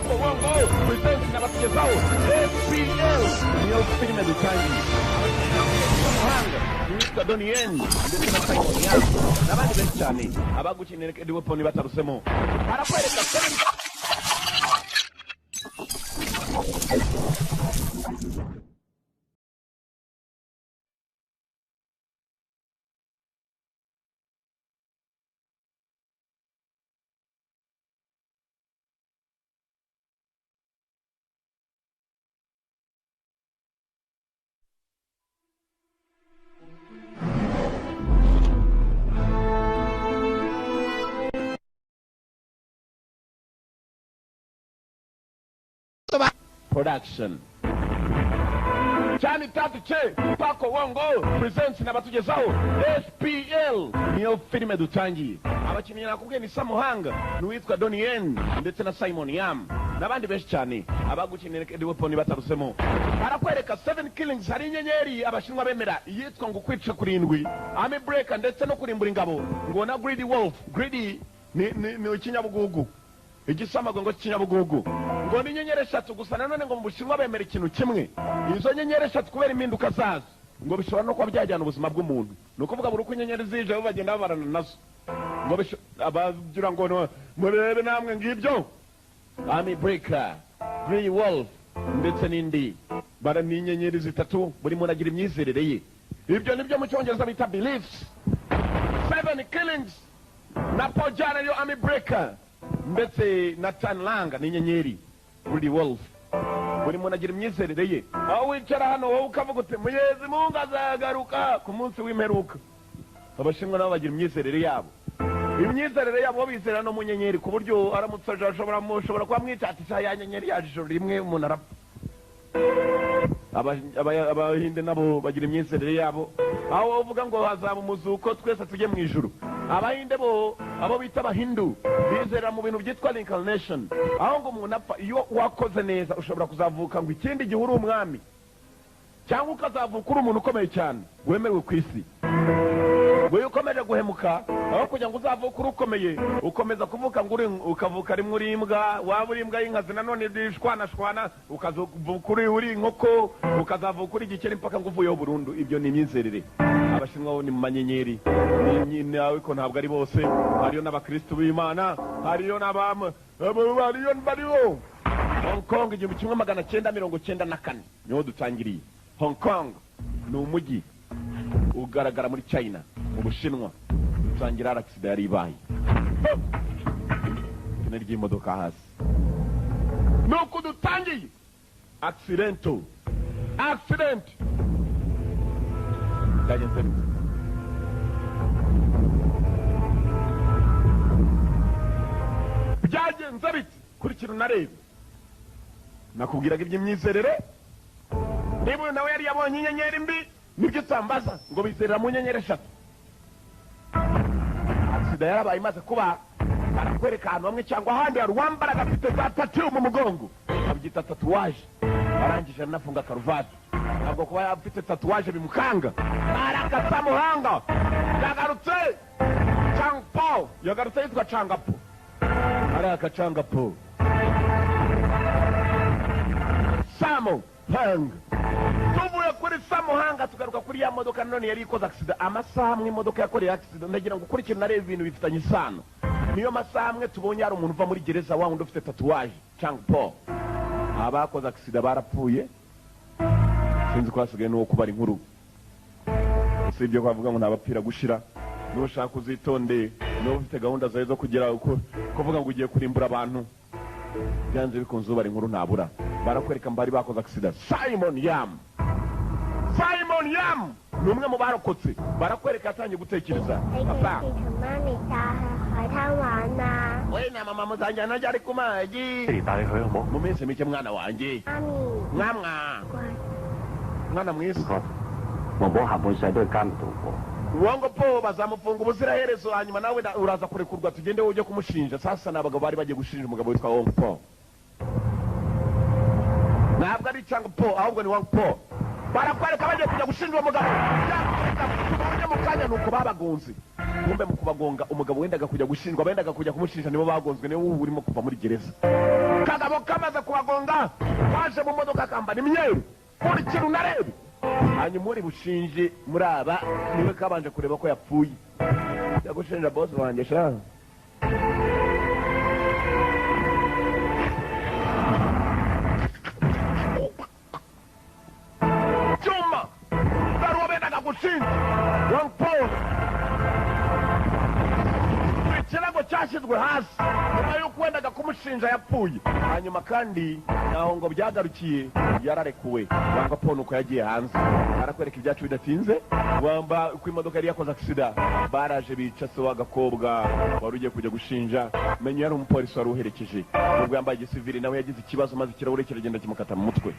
Pako Wongo presents n'abatugezaho FPL niyo filime dutangiye umuhanga witwa Donien ndetse na Simon n'abandi benshi cyane abagukinira Eddie Weapon batarusemo barakwereka production. Chani tatu che Pako Wongo presents n'abatugezaho FPL niyo filime dutangiye abakinnyi nakubwiye ni Samuhanga n'uwitwa Donien ndetse na Simon Yam n'abandi benshi cyane abagukinira Eddie Weapon batarusemo barakwereka 7 killings hari inyenyeri abashinwa bemera yitwa ngo kwica kurindwi army breaker ndetse no kurimbura ingabo ngo na greedy wolf greedy ni ikinyabugugu igisamago ngo kinyabugugu ngo ni nyenyeri eshatu gusa nanone ngo mu Bushinwa bemera ikintu kimwe izo nyenyeri eshatu kubera impinduka zazo ngo bishobora no kuba byajyana ubuzima bw'umuntu no kuvuga buri uko inyenyeri zije bagenda babarana nazo ngo abagira ngo murebe namwe ngibyo army breaker grey wolf ndetse n'indi bara ni inyenyeri zitatu buri muntu agira imyizerere ye ibyo nibyo mu cyongereza bita beliefs 7 killings na pojana yo army breaker ndetse na Tanlanga ni inyenyeri Rudy Wolf buri muntu agira imyizerere ye aho wicara hano wowe ukavuga uti Muyezi Mungu azagaruka ku munsi w'imperuka abashinwa nabo bagira imyizerere yabo imyizerere yabo bizera no mu nyenyeri ku buryo aramutse ashobora kuba mwicatisha ya nyenyeri yaje ijoro rimwe umuntu arapfa abahinde nabo bagira imyizerere yabo aho uvuga ngo hazaba umuzuko twese tujye mu ijuru abahinde bo abo bita abahindu bizera mu bintu byitwa reincarnation aho ngo umuntu apfa iyo wakoze neza ushobora kuzavuka ngo ikindi gihe uri umwami cyangwa ukazavuka uri umuntu ukomeye cyane wemerewe ku isi ngo ukomeje guhemuka aho kugira ngo uzavuka uri ukomeye ukomeza kuvuka ngo ukavuka rimwe uri imbwa waba uri imbwa y'inkazi nanone ishwanashwana ukazavuka uri inkoko ukazavuka uri igikeri mpaka ngo uvuyeho burundu ibyo ni imyizerere abashinwa bo ni mu manyenyeri nawe ko ntabwo ari bose hariyo n'abakristo b'Imana hariyo bariyo Hong Kong 1994 niho dutangiriye Hong Kong ni umujyi ugaragara muri China mu Bushinwa utangira accident yari ibaye n'iryo imodoka hasi nuko dutangiye accident byagenze bite kuri kintu narebe nakubwiraga iby'imyizerere niba nawe yari yabonye inyenyeri mbi nibyo tambaza ngo bizerera mu nyenyeri eshatu accident yarabaye imaze kuba barakwereka ahantu hamwe cyangwa ahandi hari uwambara agafite za tattoo mu mugongo abyita tatuwaje arangije anafunga karuvati ntabwo kuba yafite tatuwaje bimukanga Samuhanga yagarutse Changpo yagarutse yitwa Changapo araka Changapo Samuhanga tuvuye kuri Samuhanga tugaruka kuri ya modoka none yari ikoze accident amasaha amwe imodoka yakoreye accident ndagira ngo kuri kintu narebe ibintu bifitanye isano niyo masaha amwe tubonye hari umuntu uva muri gereza wa wundi ufite tatuwaje Changpo abakoze accident barapfuye sinzi ko hasigaye n'uwo kubara inkuru usibye ko bavuga ngo ntabapfira gushira nushaka uzitonde n'uwo ufite gahunda zawe zo kugira kuvuga ngo ugiye kurimbura abantu byanze bikunze ubara inkuru ntabura barakwereka mbari bakoze accident Simon Yam ni umwe mu barokotse barakwereka yatangiye gutekereza papa we na mama muzanjyana ryari ku magi mu minsi mike mwana wanjye mwana mwiza uwango po bazamufunga ubuziraherezo hanyuma nawe uraza kurekurwa tugende ujye kumushinja sasa n'abagabo bari bagiye gushinja umugabo witwa Wong Po ntabwo ari Chang Po ahubwo ni Wong Po barakwereka bagiye kujya gushinja umugabo tubonye mu kanya nuko babagonze kumbe mu kubagonga umugabo wendaga kujya gushinjwa bendaga kujya kumushinja nibo bagonzwe niwe urimo kuva muri gereza kagabo kamaze kubagonga baje mu modoka kambana imyeru muri kintu narebe hanyuma uri bushinje muri aba niwe kabanje kureba ko yapfuye yagushinja boss wanjye sha chuma darubendaga gushinja Young Paul ikirago cyashyizwe hasi nyuma y'uko wendaga kumushinja yapfuye hanyuma kandi naho ngo byagarukiye yararekuwe wanga Paul uko yagiye hanze arakwereka ibyacu bidatinze wamba uko imodoka yari yakoze accident baraje bica se w'agakobwa wari ugiye kujya gushinja menye yari umupolisi wari uherekeje ubwo yambaye igisivili nawe yagize ikibazo maze ikirahure kiragenda kimukata mu mutwe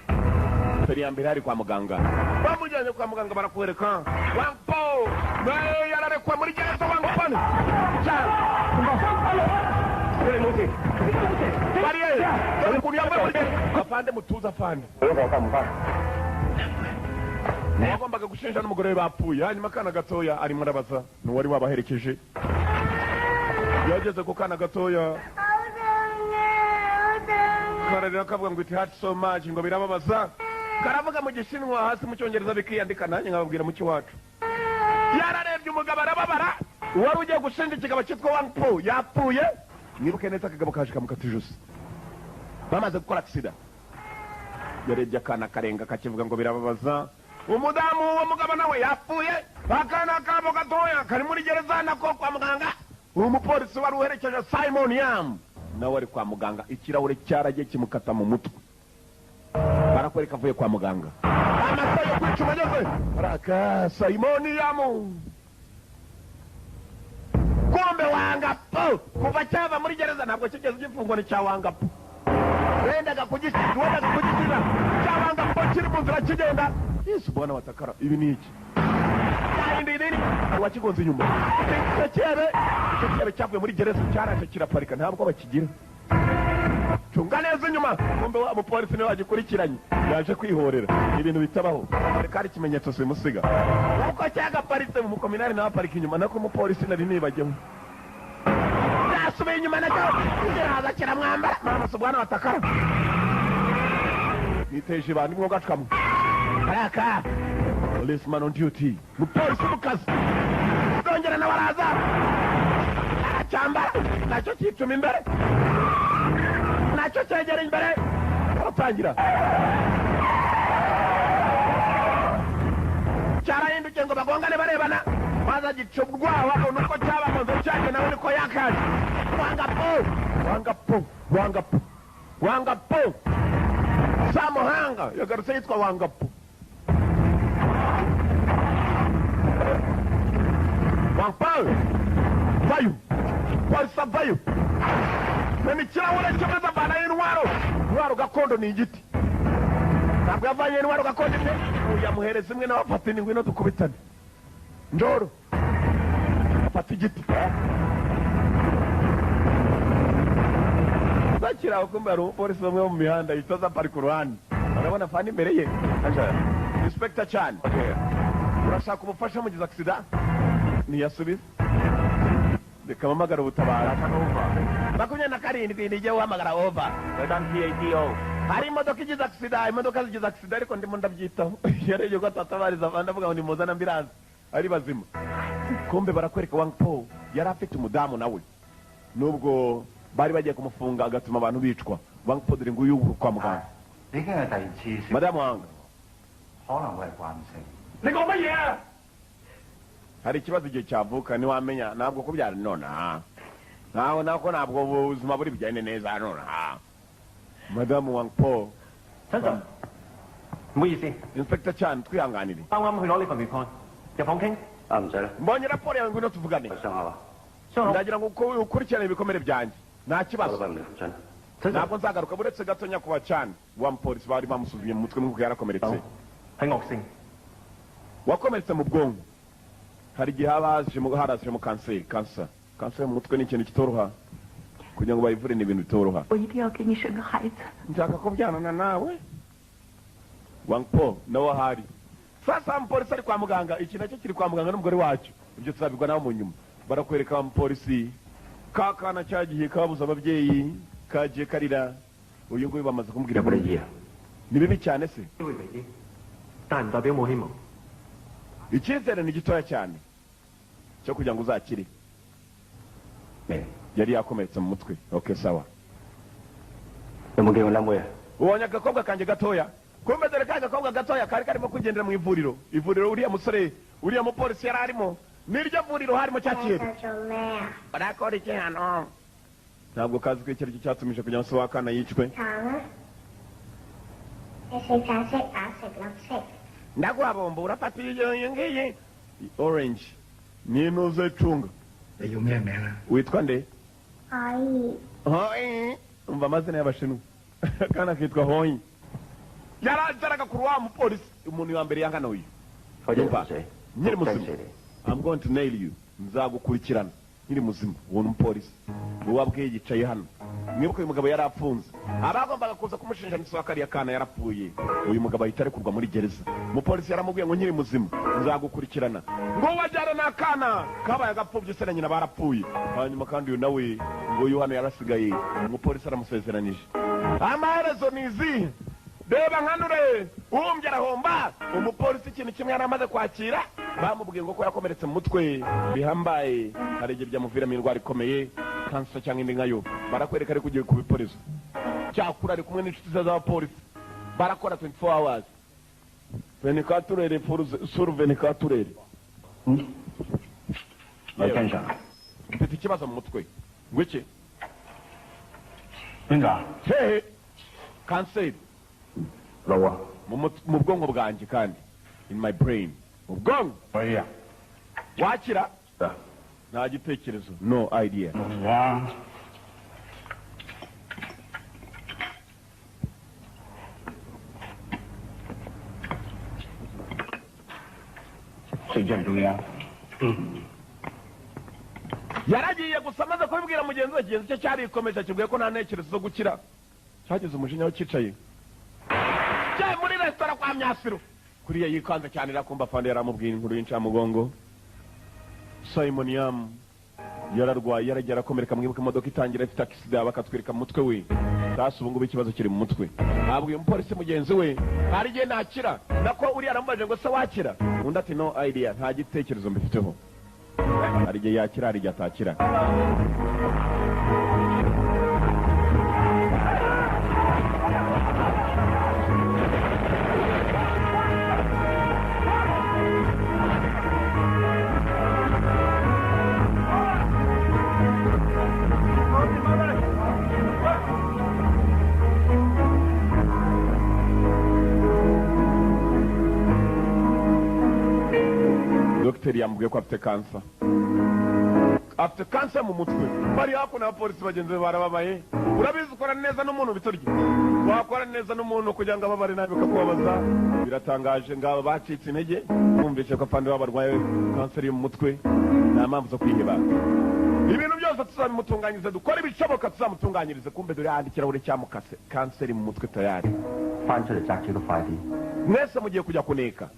feri ya mbere hari kwa muganga bamujyanye kwa muganga barakwereka Young Paul nawe yararekuwe muri gereza wanga Paul Mariye, afande mutuza afande. Wagombaga gushinja n'umugore bapfuye hanyuma kana gatoya arimo arabaza n'uwari wabaherekeje. Yageze ku kana gatoya. Kararira kavuga ngo it hurts so much ngo birababaza. Karavuga mu gishinwa hasi mu cyongereza bikiyandika nanjye nkababwira mu cyiwacu. Yararebye umugabo arababara. Uwari ugiye gushinja ikigabo cyitwa Young Paul yapfuye. Nibuke neza akagabo kaje kamukata ijosi bamaze gukora accident yarebye akana karenga kakivuga ngo birababaza umudamu w'umugabo nawe yapfuye akana kabo gatoya kari muri gereza nako kwa muganga umupolisi wari uherekeje Simon Yam nawe ari kwa muganga ikirahure cyaragiye kimukata mu mutwe barakwereka avuye kwa muganga amasa yo kwicuma ageze baraka Simon Yam kumbe wanga po kuva cyava muri gereza ntabwo kigeze gifungwa ni cya wanga po wendaga kugishyira cya wanga po kiri mu nzira kigenda yesu bwana watakara ibi ni iki yahindiri wakigonze inyuma icyo cyebe cyavuye muri gereza cyaraje kiraparika ntabwo bakigira cunga neza inyuma kumbe wa mupolisi niwe wagikurikiranye yaje kwihorera ibintu bitabaho reka ari ikimenyetso simusiga uko cyagaparitse mu mukominari nawe aparika inyuma nako umupolisi nari nibageho nasubiye inyuma nacyo kiraza kiramwambara mama subwana watakara niteje ibandi mwo gacukamo karaka policeman on duty mupolisi mu kazi dongera na baraza aracyambara nacyo cyituma imbere nacyo cyegera imbere aratangira cyarahindukiye ngo bagongane barebana maze agicubwa wabona uko cyabakoze cyane nawe niko yakaje wanga po Samuhanga yagarutse yitwa wanga po polisi vayo nani ikirahure cy'amazi avana y'intwaro gakondo ni igiti ntabwo yavanye intwaro gakondo imwe yamuhereza imwe nawe afata indi ngwino dukubitane njoro afata igiti zakiraho kumbe hari umupolisi bamwe mu mihanda yitoza parika uruhande urabona fani imbere ye inspector cyane urashaka umufasha mu gize accident ntiyasubiza reka mpamagara ubutabara makumyabiri na karindwi nijye uhamagara over hari imodoka igize accident imodoka zigize accident ariko ndimo ndabyitaho yarebye ko atatabariza abandi avuga ngo nimuzana ambilanse ari bazima kumbe barakwereka Young Paul yari afite umudamu nawe nubwo bari bagiye kumufunga agatuma abantu bicwa Young Paul dore nguyu kwa muganga madamu wanga hari ikibazo igihe cyavuka ntiwamenya ntabwo kubyara nona nako ntabwo ubuzima buri bijyane neza nona madamu Young Paul inspector cyane twihanganire mbonye raporo yawe ngwino tuvugane ndagira ngo ukurikirane ibikomere byanjye nta kibazo ntabwo nzagaruka buretse gato nyakuba cyane wa mupolisi bari bamusuzumye mu mutwe nk'uko yarakomeretse wakomeretse mu bwonko hari igihe harazemo kanseri mu mutwe ni ikintu kitoroha kugira ngo bayivure ni ibintu bitoroha nshaka kubyarana nawe Young Paul nawe ahari sasa umupolisi ari kwa muganga iki nacyo kiri kwa muganga n'umugore wacu ibyo tuzabigwa nawe mu nyuma barakwereka umupolisi kakana cyagiye kabuza ababyeyi kagiye karira uyu nguyu bamaze kumubwira ni bibi cyane se icyizere ni gitoya cyane cyo kugira ngo uzakire yari yakomeretse mu mutwe okay sawa ubonye agakobwa kanjye gatoya kumbe dore ka gakobwa gatoya kari karimo kugendera mu ivuriro uriya musore uriya mupolisi yari arimo niryo vuriro harimo cyakire barakora iki hano ntabwo kazi ko icyo cyatumije kugira ngo se wakana yicwe ndaguhabomba urafata iyo ngiyi orange ninuze cunga witwa nde Hoi umva amazina y'abashinwa kana kitwa Hoi yarazaraga kuri wa mupolisi umuntu wa mbere yangana uyu nyiri muzima I'm going to nail you nzagukurikirana nyiri muzima uwo mupolisi wabwiye yicaye hano mwibuka uyu mugabo yarapfunze abagombaga kuza kumushinja n'iswa kariya kana yarapfuye uyu mugabo ahita arekurwa muri gereza umupolisi yaramubwiye ngo nyiri muzima nzagukurikirana ngo wajyana n'akana kabaye agapfubye se na nyina barapfuye hanyuma kandi uyu nawe ngo uyu hano yarasigaye umupolisi aramusezeranije amaherezo nizi reba nkanure uwumbye arahomba umupolisi ikintu kimwe yaramaze kwakira bamubwiye ngo ko yakomeretse mu mutwe bihambaye hari igihe byamuviramo indwara ikomeye kansa cyangwa indi nkayo barakwereka ariko ugiye kubipolisi cyakura ari kumwe n'inshuti z'abapolisi barakora 24 hours venikaturere sur venikaturere mfite ikibazo mu mutwe ngo iki hehe kanseri mu bwonko bwanjye kandi in my brain mu bwonko wakira nta gitekerezo no idea yaragiye gusa amaze kubibwira mugenzi we kigenzi cye cyarikomeje akibwiye ko nta ntekerezo zo gukira cyageze umujinya w'icyicaye cyaye muri resitora kwa Myasiro kuriya yikanze cyane irakumva fande yaramubwiye inkuru y'incamugongo Simon Yam yararwaye yaragera akomereka mwibuka imodoka itangira ifite accident bakatwirika mu mutwe we sasa ubu ngubu ikibazo kiri mu mutwe abwiye umupolisi mugenzi we hari igihe nakira nako uriya aramubajije ngo se wakira undi ati no idea nta gitekerezo mbifiteho hari igihe yakira hari igihe atakira Dr. yambwiye ko afite kansa mu mutwe bari hakuno abapolisi bagenzi barababaye urabizi ukora neza n'umuntu biturye wakora neza n'umuntu kugira ngo ababare nabi bakakubabaza biratangaje ngaba bacitse intege bumvise ko afande babarwaye kanseri mu mutwe nta mpamvu zo kwiheba ibintu byose tuzabimutunganyirize dukora ibishoboka tuzamutunganyirize kumbe dore handi ikirahure cyamukase kanseri mu mutwe tayari mwese mugiye kujya kuneka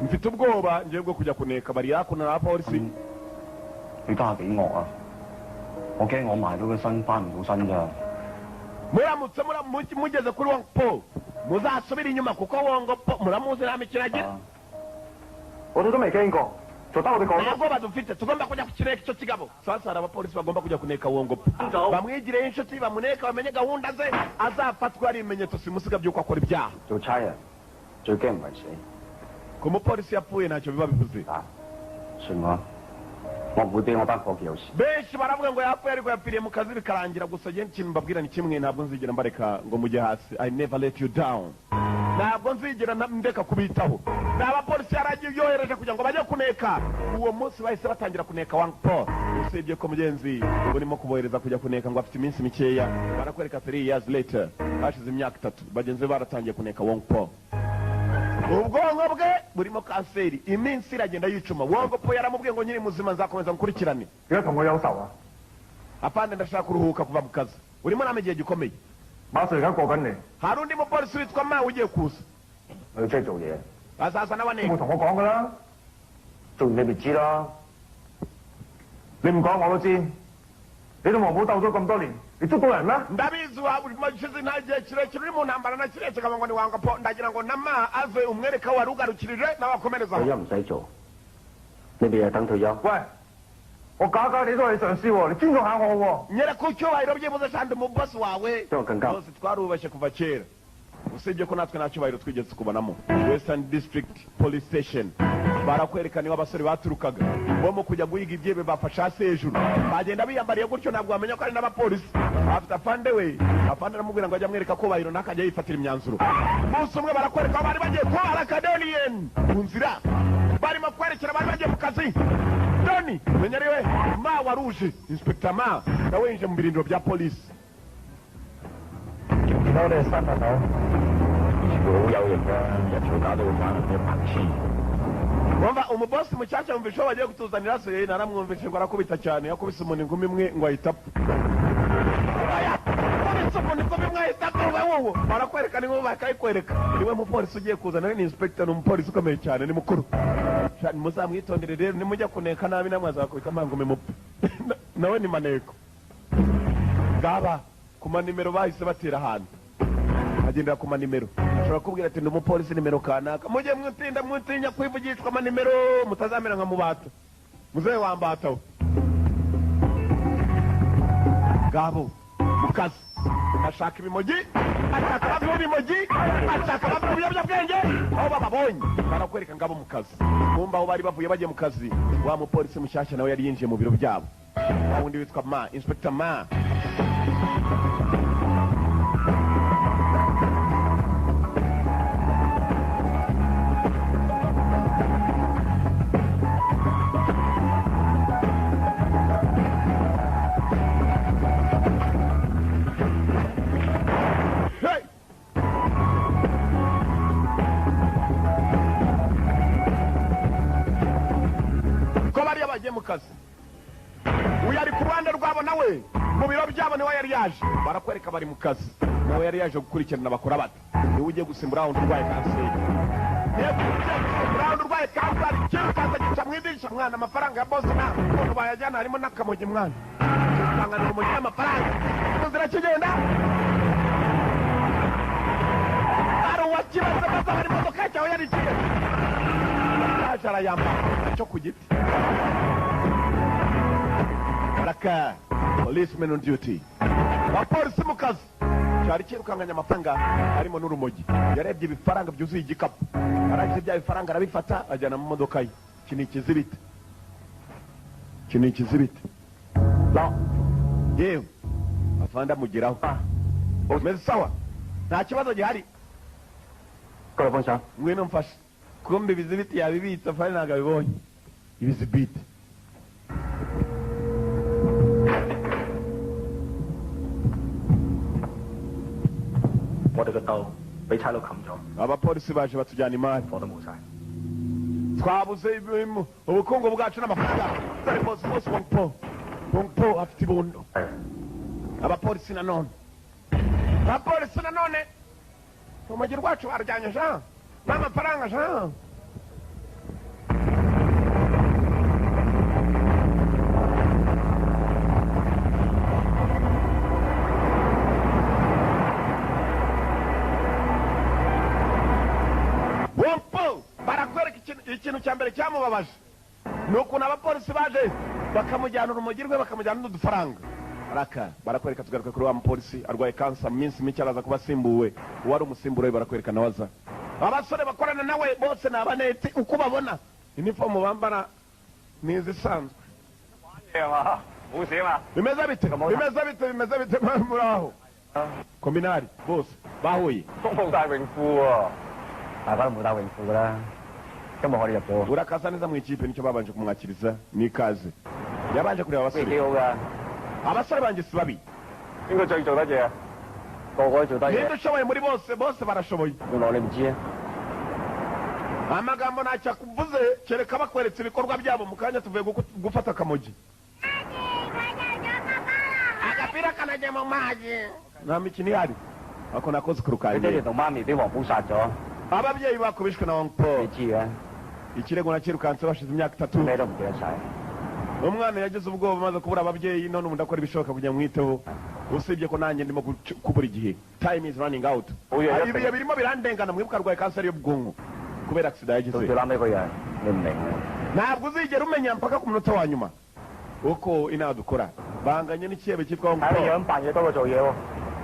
mfite ubwoba ngiye bwo kujya kuneka bari hakuno abapolisi muramutse mugeze kuri Wong Po muzasubira inyuma kuko Wong Po muramuzi nta mikino agira ntabwo badufite tugomba kujya ku kirere icyo kigabo sasa hari abapolisi bagomba kujya kuneka Wong Po bamwigireho inshuti bamuneka bamenye gahunda ze azafatwa ari ibimenyetso simusiga by'uko akora ibyaha ku mupolisi yapfuye ntacyo biba bivuze benshi baravuga ngo yapfuye ariko yapfiriye mu kazi bikarangira gusa njye ikintu mbabwira ni kimwe ntabwo nzigera mbareka ngo mujye hasi I never let you down ntabwo nzigera ndeka kubitaho ni abapolisi yaragiye yohereje kugira ngo bajye kuneka uwo munsi bahise batangira kuneka Wong Po usibye ko mugenzi urimo kubohereza kujya kuneka ngo afite iminsi mikeya barakwereka 3 years later hashize imyaka 3 bagenzi baratangiye kuneka Wong Po ubwonko bwe burimo kanseri iminsi iragenda yicuma Wong Po yaramubwiye ngo nyiri muzima nzakomeza nkurikirane apande ndashaka kuruhuka kuva mu kazi urimo name igihe gikomeye hari undi mupolisi witwa Ma ugiye kuza 我要出去做嘢。 Sasa nawe ni 冇同我講噶啦，做完你咪知啦。你唔講我都知，你同黃埔鬥咗咁多年，你捉到人咩？ ndabizi wabumachizi nta gihe kirekire uri mu ntambara na kiretse kaba ngo ni wanga po ndagira ngo nama ave umwereka wari ugarukirije n'abakomereza 退休唔使做，你咪又等退休。喂，我假假你都係上司喎，你尊重下我喎。 nyereka icyubahiro byibuze kandi mu bosi wawe 都更加。 bose twarubashye kuva kera usibye ko natwe nta cyubahiro twigeze kubonamo Western District Police Station barakwereka niba abasore baturukaga bo mu kujya guhiga ibyebe bafashe hasi hejuru bagenda biyambariye gutyo ntabwo wamenya ko ari n'abapolisi afite afande we afande aramubwira ngo ajya amwereka ko bahiro ntakajya yifatira imyanzuro umunsi umwe barakwereka aho bari bagiye kuba Academien ku nzira barimo kwerekera bari bagiye mu kazi Doni menya ariwe ma waruje Inspector ma nawe yinjiye mu birindiro bya polisi 見到你新朋友，全部好有型㗎，日嘈打到反一白痴。 Wumva umubosi mucaca yumvishe ko bagiye kutuzanira se naramwumvishe ngo arakubita cyane yakubise umuntu ingumi imwe ngo ahita apfa kubise umuntu ingumi imwe ahita apfa wowe barakwereka niwe bakayikwereka niwe mupolisi ugiye kuza nawe ni inspector ni umupolisi ukomeye cyane ni mukuru muzamwitondere rero nimujya kuneka nabi namwe azakubita amangume mupfe nawe ni maneko ngaba ku manimero bahise batera ahantu agendera ku manimero ashobora kubwira ati ndi umupolisi nimero kanaka mujye mwitinya kwivugishwa amanimero mutazamera nka mubata muzehe wambata we ngabo mu kazi ashaka ibimogi ashaka abavuma ibimogi ashaka abavuma ibiyobyabwenge aho bababonye barakwereka ngabo mu kazi bumva aho bari bavuye bagiye mu kazi wa mupolisi mushyashya nawe yari yinjiye mu biro byabo wa wundi witwa ma Inspector ma mu kazi uyu ari ku ruhande rwabo nawe mu biro byabo niwe yari yaje barakwereka bari mu kazi nawe yari yaje gukurikirana bakora bata niwe ugiye gusimbura wundi urwaye kanseri wundi urwaye kanseri ikintu kaza gica mu idirishya mwana amafaranga ya bosi nta ukuntu bayajyana harimo n'akamogi mwana usanganira umugi n'amafaranga inzira kigenda hari uwakibaza maze hari imodoka cyawe yari ikiye yaje arayambara cyo ku giti Raka, policeman on duty. Abapolisi mu kazi cyari kirukanganya amafaranga harimo n'urumogi yarebye ibifaranga byuzuye igikapu aragize bya bifaranga arabifata ajyana mu modoka ye kini kizibita no yewe afanda mugiraho umeze sawa nta kibazo gihari Korabonsha ngwino mfashe kumbe bizibiti yabibitse afande ntabwo abibonye ibizibiti abapolisi baje batujyana imari twabuze ubukungu bwacu n'amafaranga dore bose bongpo afite ibundo abapolisi nanone urumogi rwacu barujyanye jean n'amafaranga jean barakwereka ikintu cya mbere cyamubabaje ni ukuntu abapolisi baje bakamujyana urumogi rwe bakamujyana n'udufaranga barakwereka tugaruka kuri wa mupolisi arwaye kansa mu minsi mike araza kuba asimbuwe uwari umusimbura we barakwereka nawe aza abasore bakorana nawe bose ni abaneti uko babona inifomu bambara ni izisanzwe bimeze bite muri aho kominari bose bahuye urakasa neza mu ikipe nicyo babanje kumwakiriza n'ikaze yabanje kureba abasore banjye si babi ninde ushoboye muri bose barashoboye amagambo ntacyo akuvuze kereka bakweretse ibikorwa byabo mu kanya tuvuye gufata akamogi agapira kanajya mu mazi nta mikino ihari ako nakoze ku rukari ababyeyi bakubishwe na Hong Paul 你知嘅， ikirego nakirukanse bashize imyaka 3 咩都唔記得晒。 umwana yagize ubwoba maze kubura ababyeyi none ubu ndakora ibishoboka kugira mwiteho usibye ko nanjye ndimo kubura igihe. Time is running out. Ibihe birimo birandengana mwibuka arwaye kanseri y'ubwonko kubera accident yagize. 到最撚尾個人你唔明。 ntabwo uzigera umenya mpaka ku munota wa nyuma uko inama dukora banganye n'ikiyebe cyitwa Hong 睇你 Paul. 樣扮嘢多過做嘢喎。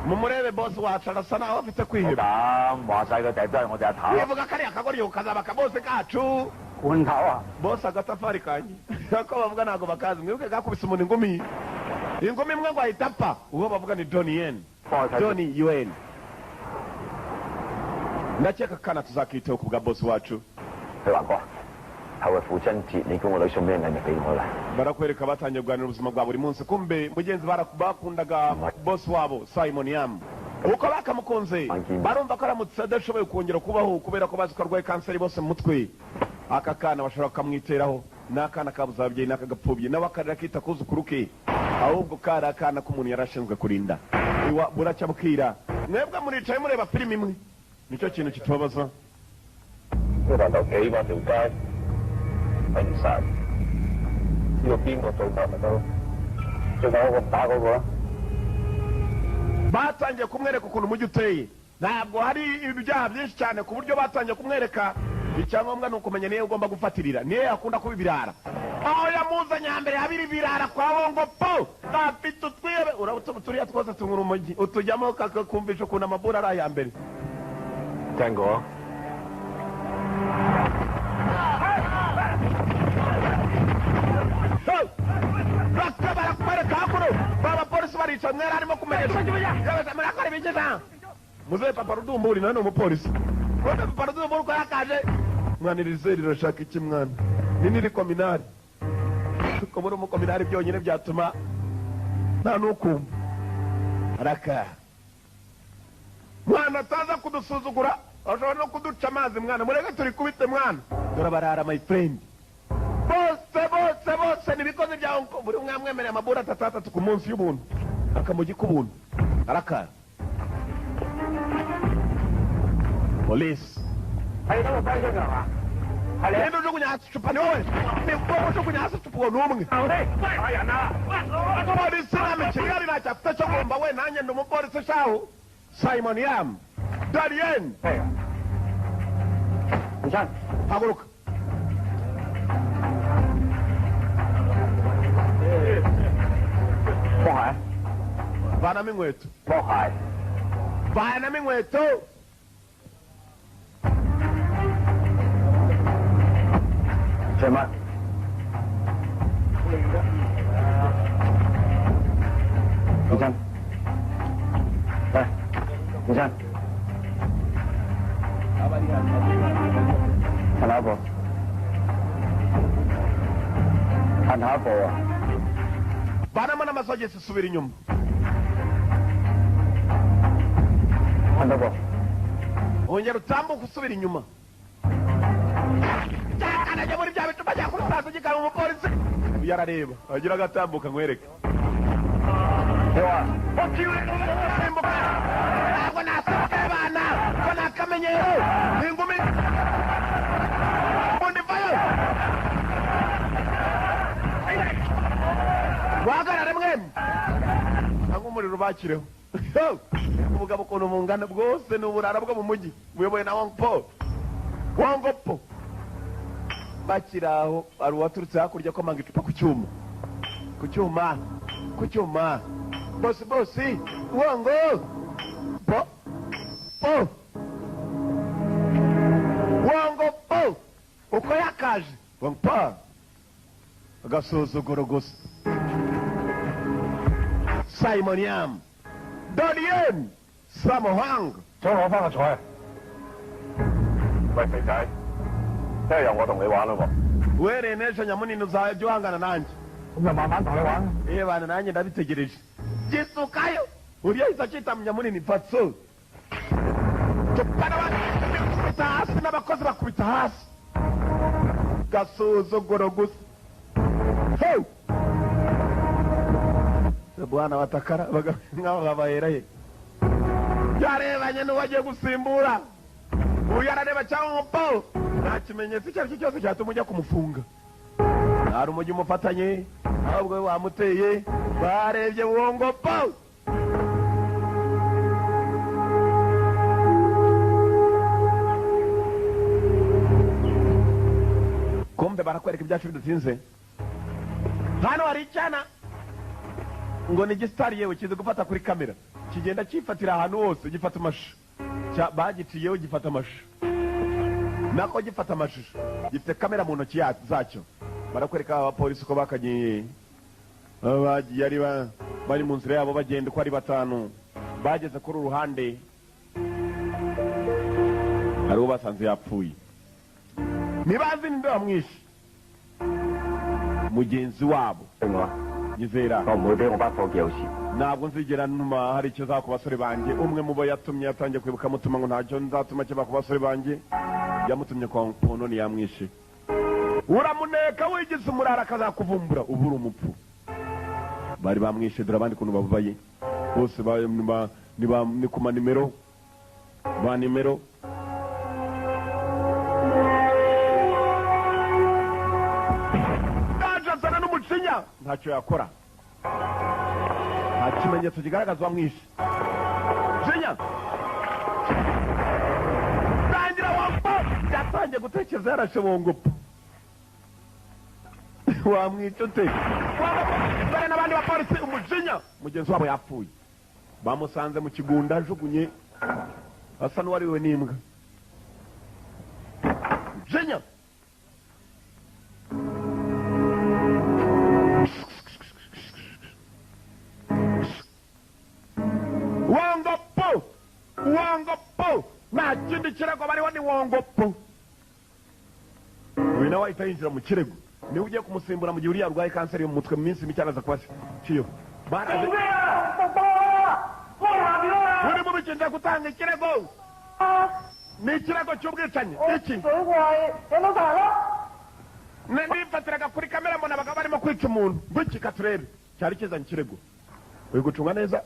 mumurebe boss wacu arasa naho afite kwiheba. 咁話晒個頂都係我哋阿頭。 wivuga kariya kagoryo kazaba kabose kacu. 罐頭啊！ boss agatafari kanjye ako bavuga ntabwo bakazi mwibuke gakubise umuntu ingumi imwe ngo ahita apfa uwo bavuga ni Donnie Yuen. ndakeka kana tuzakiteho ku bwa boss wacu. 佢話哥，後日父親節你估我女送咩禮物俾我啦？ barakwereka batangiye kuganira ubuzima bwa buri munsi kumbe mugenzi bakundaga boss wabo Simon Yam uko bakamukunze barumva ko aramutse adashoboye kongera kubaho kubera ko bazi ko arwaye kanseri bose mu mutwe. aka kana bashobora kukamwiteraho n'akana kabuze ababyeyi n'akagapfubye nawe akarira akita kuzukuru ke ahubwo kari akana k'umuntu yari ashinzwe kurinda. buracya bukira mwebwe muricaye mureba filime imwe nicyo kintu kitubabaza. 呢個就企嗰條街係唔晒，呢個邊個做法咪得咯？最後嗰個打嗰個啦。 batangiye kumwereka ukuntu umujyi uteye ntabwo hari ibyaha byinshi cyane ku buryo batangiye kumwereka icyangombwa ni ukumenya niyo ugomba gufatirira niyo akunda kuba ibirara. aho yamuzanye hambere habiri ibirara kwa Hongo Po afite utwibe urabutse turiya twose tungura umujyi utujyamo kakakumvisha ukuntu amabura ari aya mbere. 聽過。 barakwereka hakuno abapolisi barica mwera arimo kumenyesha murakora ibigeza muzehe papa rudumburi nawe ni umupolisi kode papa rudumburi uko yakaje mwana iri zeri rirashaka iki mwana ni niri kominari ko muri umukominari byonyine byatuma nta n'ukumva araka mwana ataza kudusuzugura ashobora no kuduca amazi mwana mureke turi kubite mwana dore barara my friend bose nibikoze bya Hong Kong buri umwe amwemereye amabura 3 ku munsi y'ubuntu akamugi k'ubuntu arakara. Police 係等我翻出㗎嘛？係你。 你都jugunya hasi icupa ni wowe ni wowe ujugunya hasi icupa uwo ni umwe. 係人啊！ polisi nami kigali ntacyo afite cyo kumva we nanjye ndi umupolisi shahu Simon Yam Darien. 係啊。唔親。 haguruka. Bye. vanamo inkweto. Bye. vanamo inkweto.做乜？醫生，嚟，醫生，行下一步，行下一步啊！ vanamo n'amasogisi subira inyuma. 行到步， ongera utambuka usubira inyuma. cyakana muri bya bituma ajya kuri sitasiyo gikaba umupolisi yarareba agira agatambuka nkwereke. 你話 simbuka ntabwo nasimbuka abana ko nakamenyero ingumi ubundi vayo wahagarare mwemwe cyangwa umuriro ubakireho. ubugabo ukuntu bungana bwose ni uburara bwo mu mujyi buyobowe na Hong Po. bakiri aho hari uwaturutse hakurya komanga icupa ku cyuma bosi Hongo Po Hongo Po uko yakaje Hong Po agasuzuguro gusa. Simon Yam Donnie Samohang 想攞翻個彩。喂，肥仔，聽日由我同你玩咯喎。 uhereye n'ejo nyamunini uzajya uhangana nanjye. 咁就慢慢同你玩。 bana nanjye ndabitegereje. gisukayo uriya ahita akita munyamunini patso bakubita hasi n'abakozi bakubita hasi gasuzuguro gusa. bwana batakara nk'aho babahereye yarebanye n'uwagiye gusimbura uyu arareba cyangwa Paul nta kimenyetso icyo ari cyo cyose cyatuma ujya kumufunga. Hari umujyi umufatanye ahubwo we wamuteye barebye Wongo Paul. Kumbe barakwereka ibyacu bidatinze. Hano hari icyana ngo ni gisitari yewe kizi gufata kuri kamera, kigenda kifatira ahantu hose, gifata amashusho, bagiciyeho gifata amashusho, nako gifata amashusho, gifite kamera mu ntoki zacyo. Barakwereka abapolisi ko bakagiye bagiye ari bari mu nzira yabo bagenda uko ari batanu, bageze kuri uruhande hari uwo basanze yapfuye. Nibazi ninde wamwishe mugenzi wabo Nyizera. Ntabwo nzigera numa hari icyo za ku basore banjye. Umwe mu bo yatumye yatangiye kwibuka mutuma ngo ntacyo nzatuma kiba ku basore banjye, yamutumye kwa Mpononi yamwishe. Uramuneka wigize umurara akazakuvumbura ubura umupfu. Bari bamwishe dore abandi kuntu babaye bose ni ku manimero ba nimero. Ndajazana n'umucinya ntacyo yakora, nta kimenyetso kigaragaza wamwishe. Cinya tangira Wongo yatangiye gutekereza yarashe Wongo wamwica ute. Dore n'abandi bapolisi umujinya mugenzi wabo yapfuye, bamusanze mu kigunda ajugunye asa n'uwariwe n'imbwa. Jinya Wongo Po nta kindi kirego bariho ni Wongo Po. Uyu nawe ahita yinjira mu kirego, niwe ugiye kumusimbura mu gihe uriya arwaye kanseri mu mutwe mu minsi mike araza kuba kiyo. Uri mu bikinja gutanga ikirego, ni ikirego cy'ubwicanyi. Iki nifatiraga kuri kamera mbona abagabo barimo kwica umuntu, ngwiki turebe cyari kizanye ikirego. Uri gucunga neza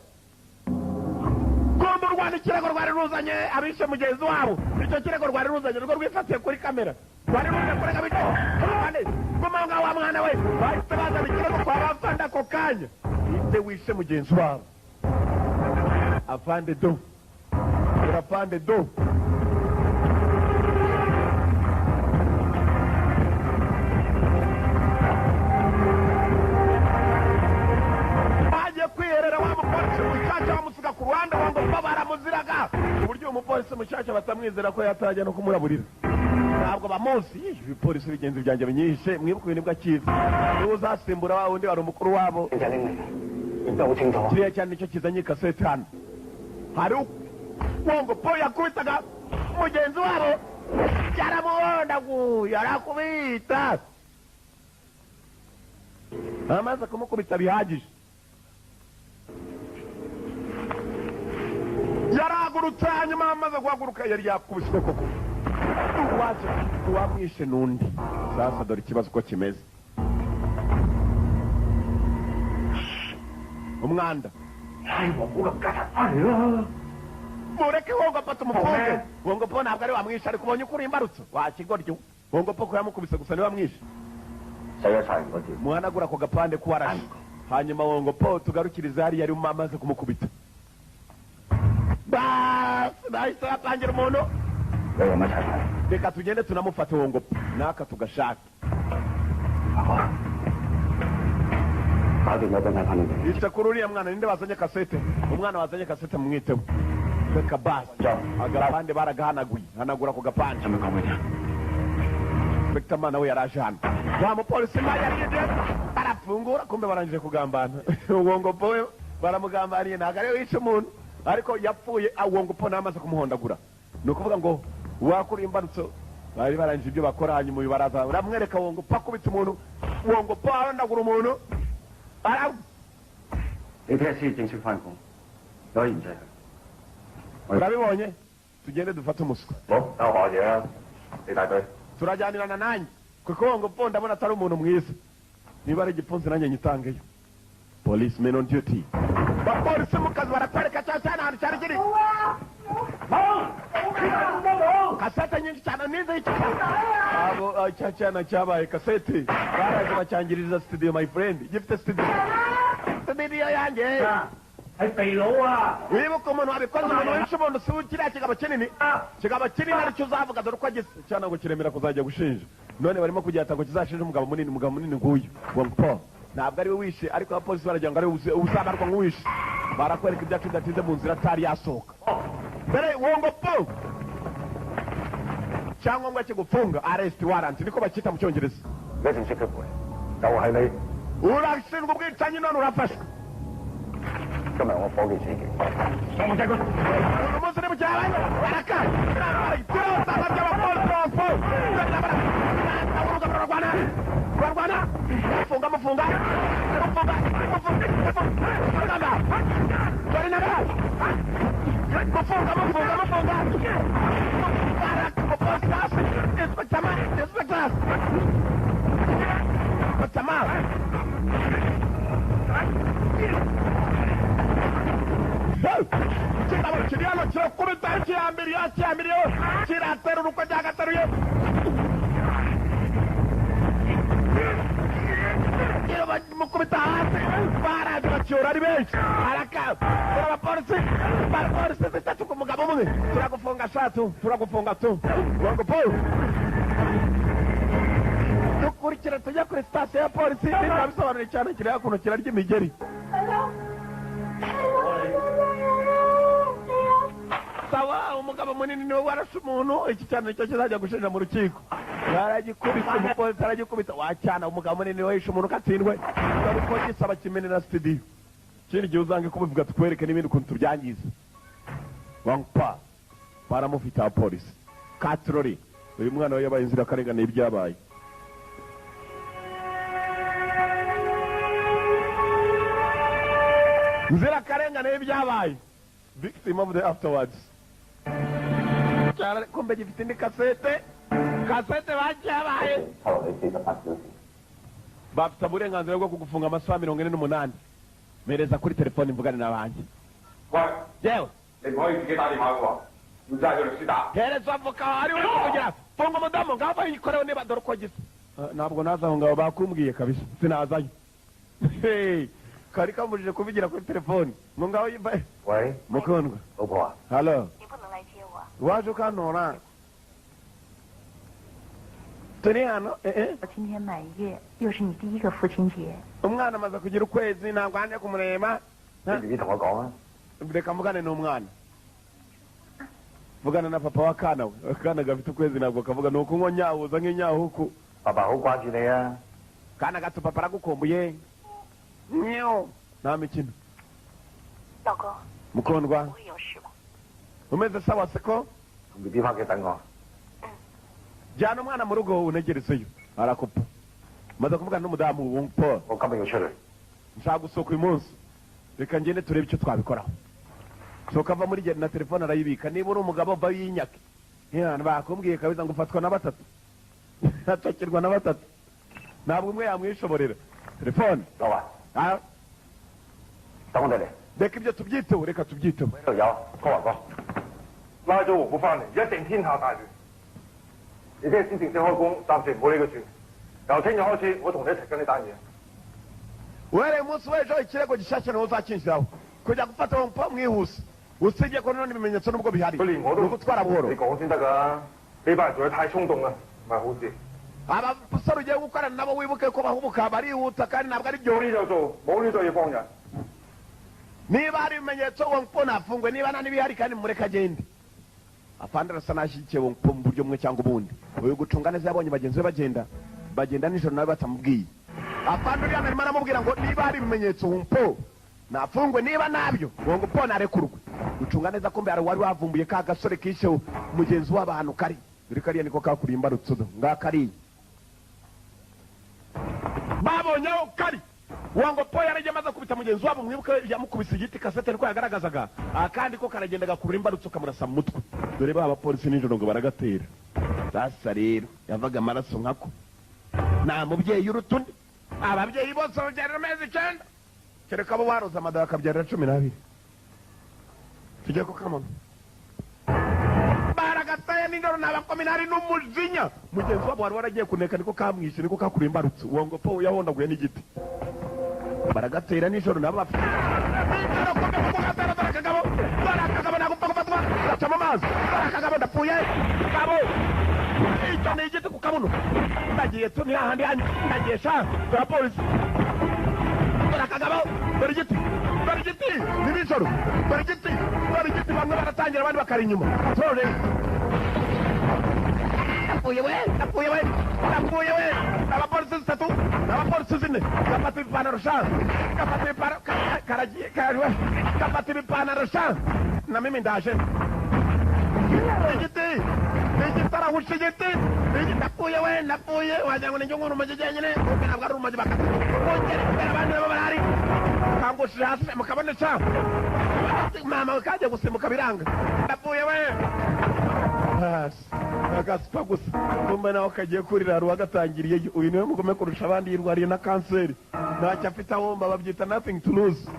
kumbe urwana ikirego rwari ruzanye abishe mugenzi wabo. Icyo kirego rwari ruzanye rwo rwifatiye kuri kamera, rwari ruje kurega bityo kandi kumanga wa mwana we bahise bazana ikirego kwa bafanda ako kanya ite wishe mugenzi wabo. Afande do urafande do ku Rwanda wango babaramuziraga uburyo umupolisi mushasha batamwizera ko yatajya no kumuraburira. Ntabwo bamuzi ibipolisi bigenzi byanjye binyishe mwibuka ibintu bw'akiza niwe uzasimbura wa wundi wari umukuru wabo. Kiriya cyane nicyo kizanye kasete hano. Hari Wongo Po yakubitaga mugenzi wabo yaramuhonda yarakubita amaze kumukubita bihagije. Yaragurutse hanyuma amaze guhaguruka yari yakubiswe koko. Waje wamwishe n'undi. Sasa dore ikibazo ko kimeze. Umwanda mureke Wongo Po tumufunge. Wongo Po ntabwo ari wamwishe ariko ubonye ukuri imbarutso wakigoryo. Wongo Po ko yamukubise gusa ni wamwishe. Muhanagura ko gapande kuwarashe hanyuma Wongo Po tugarukiriza hari yari amaze kumukubita. Bahise bapangira umuntu reka tugende tunamufate Wongo Po naka tugashaka. Yica kuri uriya mwana ninde bazanye kasete. Umwana wazanye kasete mumwiteho reka basi agapande baragahanaguye hanagura ku gapande. Inspector mana we yaraje hano wa mupolisi yariye arafungura kumbe barangije kugambana. Wongo Po baramugambaniye ntabwo ari wica umuntu ariko yapfuye. Wongo Po namaze kumuhondagura no kuvuga ngo wakuri imbarutso bari barangije ibyo bakora hanyuma bibaraza uramwereka Wongo Po akubita umuntu. Wongo Po ahondagura umuntu urabibonye. Tugende dufate umuswa turajyanirana nanjye kuko Wongo Po ndabona atari umuntu mwiza. Niba ari igipfunsi nanjye nyitangeyo. Policemen on duty. Bapolisi mu kazi barakwereka cyane ahantu cyari kiri. kasete nyinshi cyane nize abo cyana cyabaye kasete baraje bacyangiriza studio my friend gifite studio yanjye Ay pelo wibuka umuntu wabikoze umuntu wishe umuntu si kiriya kigabo kinini aricyo uzavuga dore uko agisa cyane ngo kiremera kuzajya gushinja none barimo kugihata ngo kizashinje umugabo munini nguyu ngo ntabwo ari we wishe ariko abapolisi baragira ngo ari we uzabarwa nk'uwishe barakwereka ibyacu bidatinze mu nzira atari yasohoka mbere uwo ngo po cyangombwa kigufunga arrest warrant niko bacyita mu cyongereza urashinjwa ubwicanyi none urafashwe今日我伙計死嘅，我仔個umunsi ni mu cyabanye baraka turasaba by'abapolisi barwana mufunga dore nabara mufunga kiriyano kirakubita kiyambiriyo kiraterura uko cyagateruye mukubita hasi baraje bacyura ari benshi abapolisi zitatu ku mugabo umwe turagufunga tu wango po dukurikira tujya kuri sitasiyo ya polisi niba bisobanuriye cyane kiriya kuno kirarya imigeri sawa umugabo munini niwe warashe umuntu iki cyane nicyo kizajya gushinja mu rukiko yaragikubise umupolisi aragikubita wacyana umugabo munini niwe yishe umuntu ukatsindwe dore uko gisaba kimenera studio ikindi gihe uzange kubivuga tukwereke n'ibindi ukuntu tubyangiza wangpa baramufite abapolisi katrori uyu mwana we yabaye inzirakarengane y'ibyabaye inzirakarengane y'ibyabaye victim of the afterwards kumbe gifite indi kasete bacyabaye bafite uburenganzira bwo kugufunga amasaha 48 mereza kuri telefone mvugane n'abanjye yewe hereza avoka ari we kugira funga umudamu ngaho bayikoreho niba dore uko gisa ntabwo nazaho ngaho bakumbwiye kabisa sinazayo kari kamujije kuvugira kuri telefone ngo ngaho yimbaye mukundwa halo waje ukantora turi hano 今天满月又是你第一个父亲节 umwana amaze kugira ukwezi ntabwo hanje kumureba reka mvugane n'umwana vugana na papa w'akana we akana gafite ukwezi ntabwo kavuga ni uko nyahuza nk'inyahuku papa好掛住你啊kana gato papa aragukumbuye nta mikino 老公 mukundwa 不会有事吧 umeze sawa siko BB 翻嘅等我 jyana umwana mu rugo unegerezeyo arakupa maze kuvugana n'umudamu w'umpo 我今日要出嚟 nshaka gusohoka uyu munsi reka ngende turebe icyo twabikoraho sohoka ava muri genda na telefone arayibika niba uri umugabo va yinyake bakumbwiye kabisa ngo ufatwa na batatu atokirwa na batatu ntabwo umwe yamwishoborera telefone 老闆 等我哋嚟 reka ibyo tubyiteho reka tubyiteho 呢度有哥華哥拉咗黃埔翻嚟一定天下大亂你聽日先正式開工暫時唔好理佢住由聽日開始我同你一齊跟呢單嘢 uhereye umunsi w'ejo ikirego gishyashya niwo uzakinshyiraho kujya gufata uwo mpa mwihuse usibye ko none ibimenyetso nubwo bihari 佢連我都 ni ugutwara buhoro 你講先得㗎呢班人做得太衝動啦唔係好事 abasore ugiye gukorana nabo wibuke ko bahubuka barihuta kandi ntabwo ari byo 有呢就做冇呢就要幫人 niba hari ibimenyetso uwo mpo nafungwe niba nta n'ibihari kandi mureke agende apandi arasa n'ashyigikiye uwo mpo mu buryo bumwe cyangwa ubundi uyu gucunga neza yabonye bagenzi be bagenda nijoro nawe batamubwiye apandi uriya narimo aramubwira ngo niba hari ibimenyetso uwo mpo nafungwe niba nabyo uwo mpo narekurwe gucunga neza ko mbere wari wavumbuye ka gasore kishe mugenzi w'abantu kari dore kariya niko kakuriye imbarutso ngakariye babonye aho kari wango po yarajya amaze kubita mugenzi wabo mwibuke yamukubise igiti kasete niko yagaragazaga akandi ko karagenda gakurura imbarutso kamurasa mu mutwe dore ba abapolisi nijoro ngo baragatera sasa rero yavaga amaraso nkako nta mubyeyi urutundi ababyeyi bose babyarira amezi 9 kereka abo baroza amada bakabyarira 12 tujye ku kamono n'ingaro n'abakominari n'umujinya mugenzi wabo wari waragiye kuneka niko kamwishe niko kakura imbarutso wongo po yahondaguye n'igiti baragatera nijoro nabo bafite barakagabo nagupfa gufatwa gacamo amazi barakagabo ndapfuye kabo icyo ni igiti ku kabuno ndagiye tu ni hahandi hanyu ndagiye sha dore polisi barakagabo dore igiti ni nijoro dore igiti bamwe baratangira abandi bakari inyuma tore napfuye we abapolisi 3 abapolisi 4 gafata ipantaro sha gafata ipantaro sha na mimi ndaje igiti arahusha igiti napfuye wagira ngo ninjye nkuru umujyi nyine ntabwo ari umujyi bakata bongere kubera abandi nabo barahari kangushije hasi mukabone sha mama kaje gusimbuka biranga napfuye we agasipa gusa kumbe nawe kagiye kurira ruwa gatangiriye uyu niwe mugome kurusha abandi yirwariye na kanseri ntacyo afite ahomba babyita nothing to lose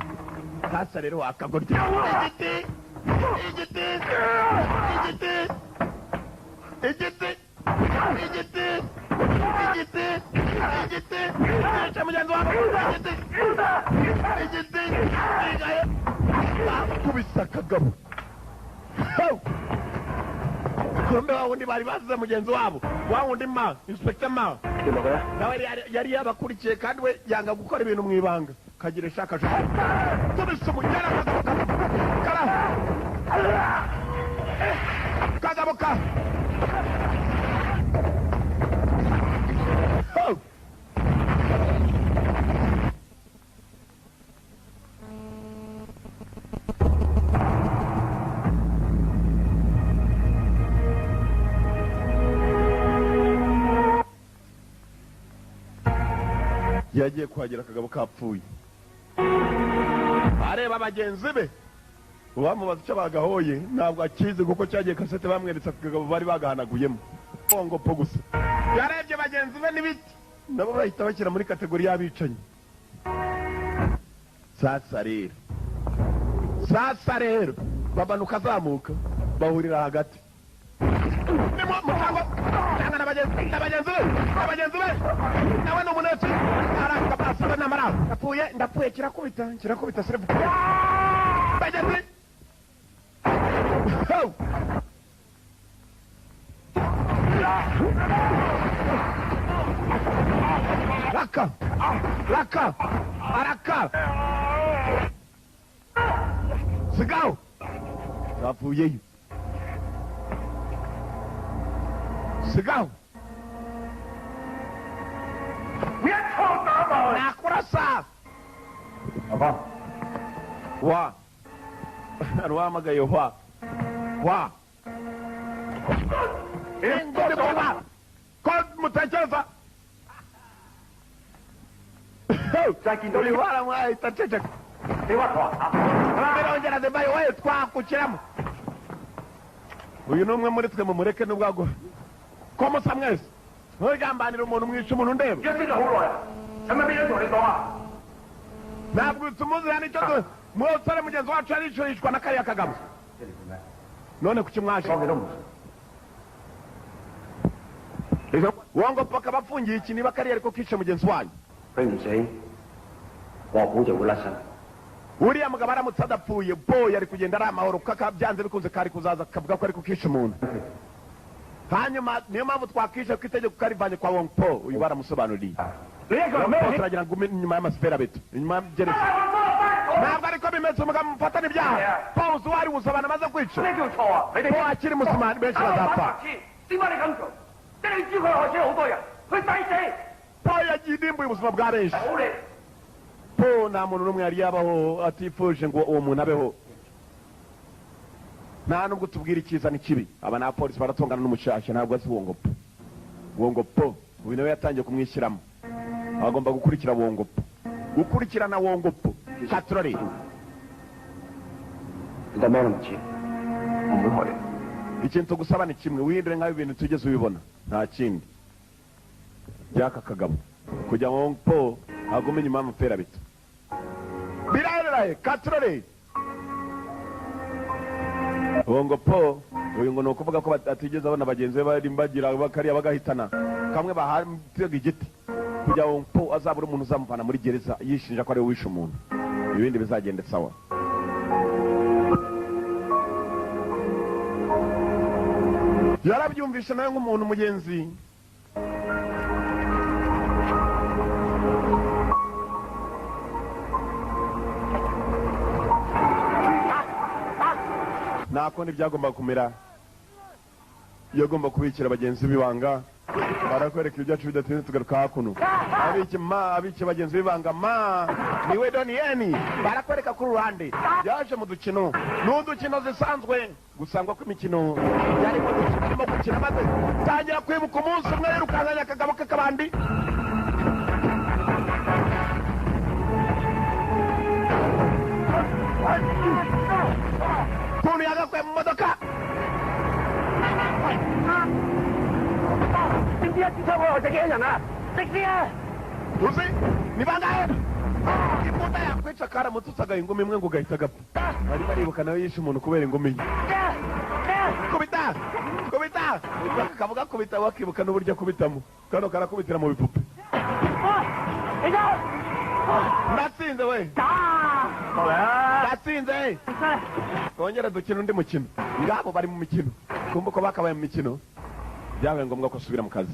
hasa rero wakagorya igiti mugenzi wawe igiti bakubise akagabo kumbe wa wundi bari bazize mugenzi wabo wa wundi inspector nawe yari yabakurikiye kandi we yanga gukora ibintu mu ibanga kagira shaka tubise umujyana kagaboka yagiye kuhagera akagabo kapfuye areba bagenzi be bamubaza icyo bagahoye ntabwo akizi kuko cyagiye kasete bamweretse akagabo bari bagahanaguyemo bongo po gusa yarebye bagenzi be n'ibiti nabo bahita bashyira muri kategori y'abicanyi sasa rero babanuka azamuka bahurira hagati abagenzi be nawe ni umuneti arakapasiba n'amara ndapfuye kirakubita serevu bagenzi araka sigaho zapfuyeyo sigaho nakurasa wa ruhamagaye wa ingori baba ko mutekereza ulihwara mwaye tatecheka birongera debaye wayo twakukiramo uyu numwe muri twe mumureke n'ubwago ko musa mwese ntugambanira umuntu mwica umuntu ndeba ntabwo tumuzi nicyo musore mugenzi wacu yaricurishwa na kariya kagabo none kuki mwashe wongo paka bafungiye iki niba kariya ariko kice mugenzi wanyu uriya mugabo aramutse adapfuye yari kugenda ari amahoro kuko byanze bikunze kari kuzaza kavuga ko ari kukisha umuntu hanyuma niyo mpamvu twakishe ko itegeko karivanye kwa Wong Po uyu baramusobanuriye turagira ngo inyuma y'amasifera beto inyuma y'gereza ntabwo ariko bimeze umugabo mufatana ibyaha pauze wari wuza abantu amaze kwica po akiri musimani benshi bazapfa po yagiye idimbuye ubuzima bwa benshi po nta muntu n'umwe yari yabaho atifuje ngo uwo muntu abeho nta nubwo tubwira icyiza n'ikibi aba na polisi baratongana n'umushashya ntabwo azi Wong Po uyu nawe yatangiye kumwishyiramo agomba gukurikira Wong Po gukurikirana Wong Po katurore ikintu tugusaba ni kimwe wihindure nk'aho ibintu tugeze ubibona nta kindi byaka kagabo kugira ngo Wong Po agume inyuma y'amapera bito birareraye katurore Wong Po uyu ngo nukuvuga ko batigeze abona bagenzi be bari bagira bakariya bagahitana kamwe bahatega igiti kugira ngo azabura umuntu uzamuvana muri gereza yishinja ko ari we wishe umuntu ibindi bizagende sawa. Yarabyumvisha nawe nk'umuntu mugenzi. Nako ntibyagomba kumera. Yagomba kubikira bagenzi bibanga. Barakwereka ibyacu bidatinze tugaruka hakuno. Abiki bagenzi bibanga ma niwe Doniyeni barakwereka ku ruhande yaje mu dukino n'udukino zisanzwe gusangwa ko imikino yarimo dukino gukina maze tangira kwibuka umunsi umwe yirukanganya akagabo k'akabandi Tunu yagakwe mu modoka Tuzi ni bangahe imbunda yakwica karamututsaga ingumi imwe ngo gahita gapfa bari baribuka nawe yishe umuntu kubera ingumi kubita kavuga kubita wakibuka n'uburyo kubitamo kano karakubitira mu bipupe ndatsinze we ndatsinze kongera dukina undi mukino ngabo bari mu mikino kumva ko bakabaye mu mikino byabaye ngombwa ko asubira mu kazi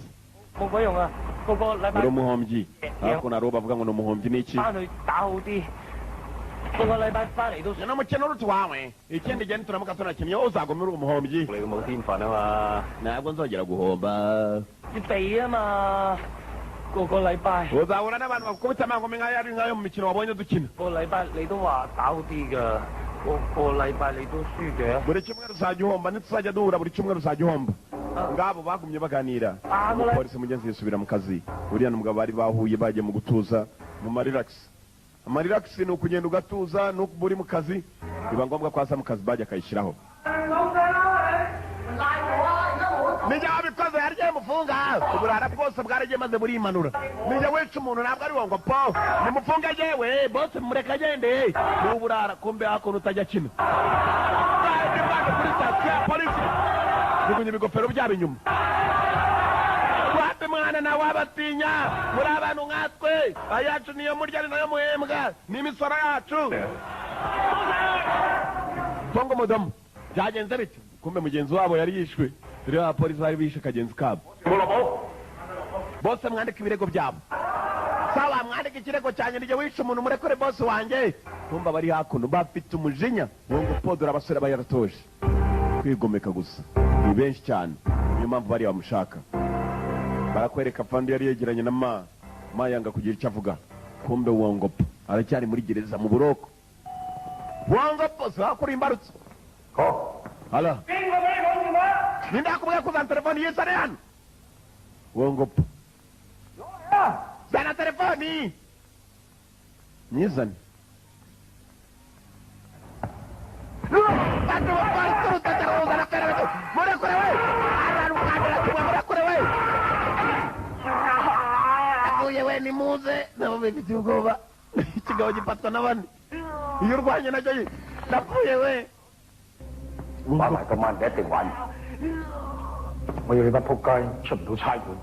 uri umuhombyi ariko naro bavuga ngo ni umuhombyi n'iki ni umukino uruta wawe ikindi gihe nituramuka tunakinnye uzagomera uri umuhombyi ntabwo nzongera guhomba uzahura n'abantu bakubita amangome nk'ayo mu mikino wabonye dukina buri cyumweru uzajya uhomba nituzajya duhura buri cyumweru uzajya uhomba ngabo bagumye baganira umupolisi mugenzi yisubira mu kazi uriya n'umugabo bari bahuye bagiye mu gutuza mu mariragisi amariragisi ni ukugenda ugatuza nuko buri mu kazi biba ngombwa ko aza mu kazi bajya akayishyiraho nijya wabikoze yaryaye mufunga uburara bwose bwaragiye maze burimanura nijya wica umuntu ntabwo ari ngo po nimufunge jewe bose mureka agende ni uburara kumbe hakuntu utajya kina kuri sitasiyo ya polisi jugunya ibigofero byabo inyuma wapi mwana nawe abatinya muri abantu nkatwe ayacu niyo murya ni nayo muhembwa n'imisoro yacu tongo mudamu byagenze bityo kumbe mugenzi wabo yari yishwe rero abapolisi bari bishe kagenzi kabo bose mwandika ibirego byabo sawa mwandika ikirego cyanjye nijye wishe umuntu murekure bose wanjye kumva bari hakuno bafite umujinya ngo podora abasore bayaratoje kwigomeka gusa ni benshi cyane niyo mpamvu bari bamushaka barakwereka pandi yari yegeranye na ma yanga kugira icyo avuga kumbe wongopo aracyari muri gereza mu buroko wongopo sakuri imbarutso hala nindakubwira kuzana telefoni yisane hano wongopo zana telefoni nyizane ni muze nabo bifite ubwoba ikigabo gifatwa n'abandi iyo urwanye nacyo napfuye we玩埋今晚你一定玩我要你班仆街出唔到差館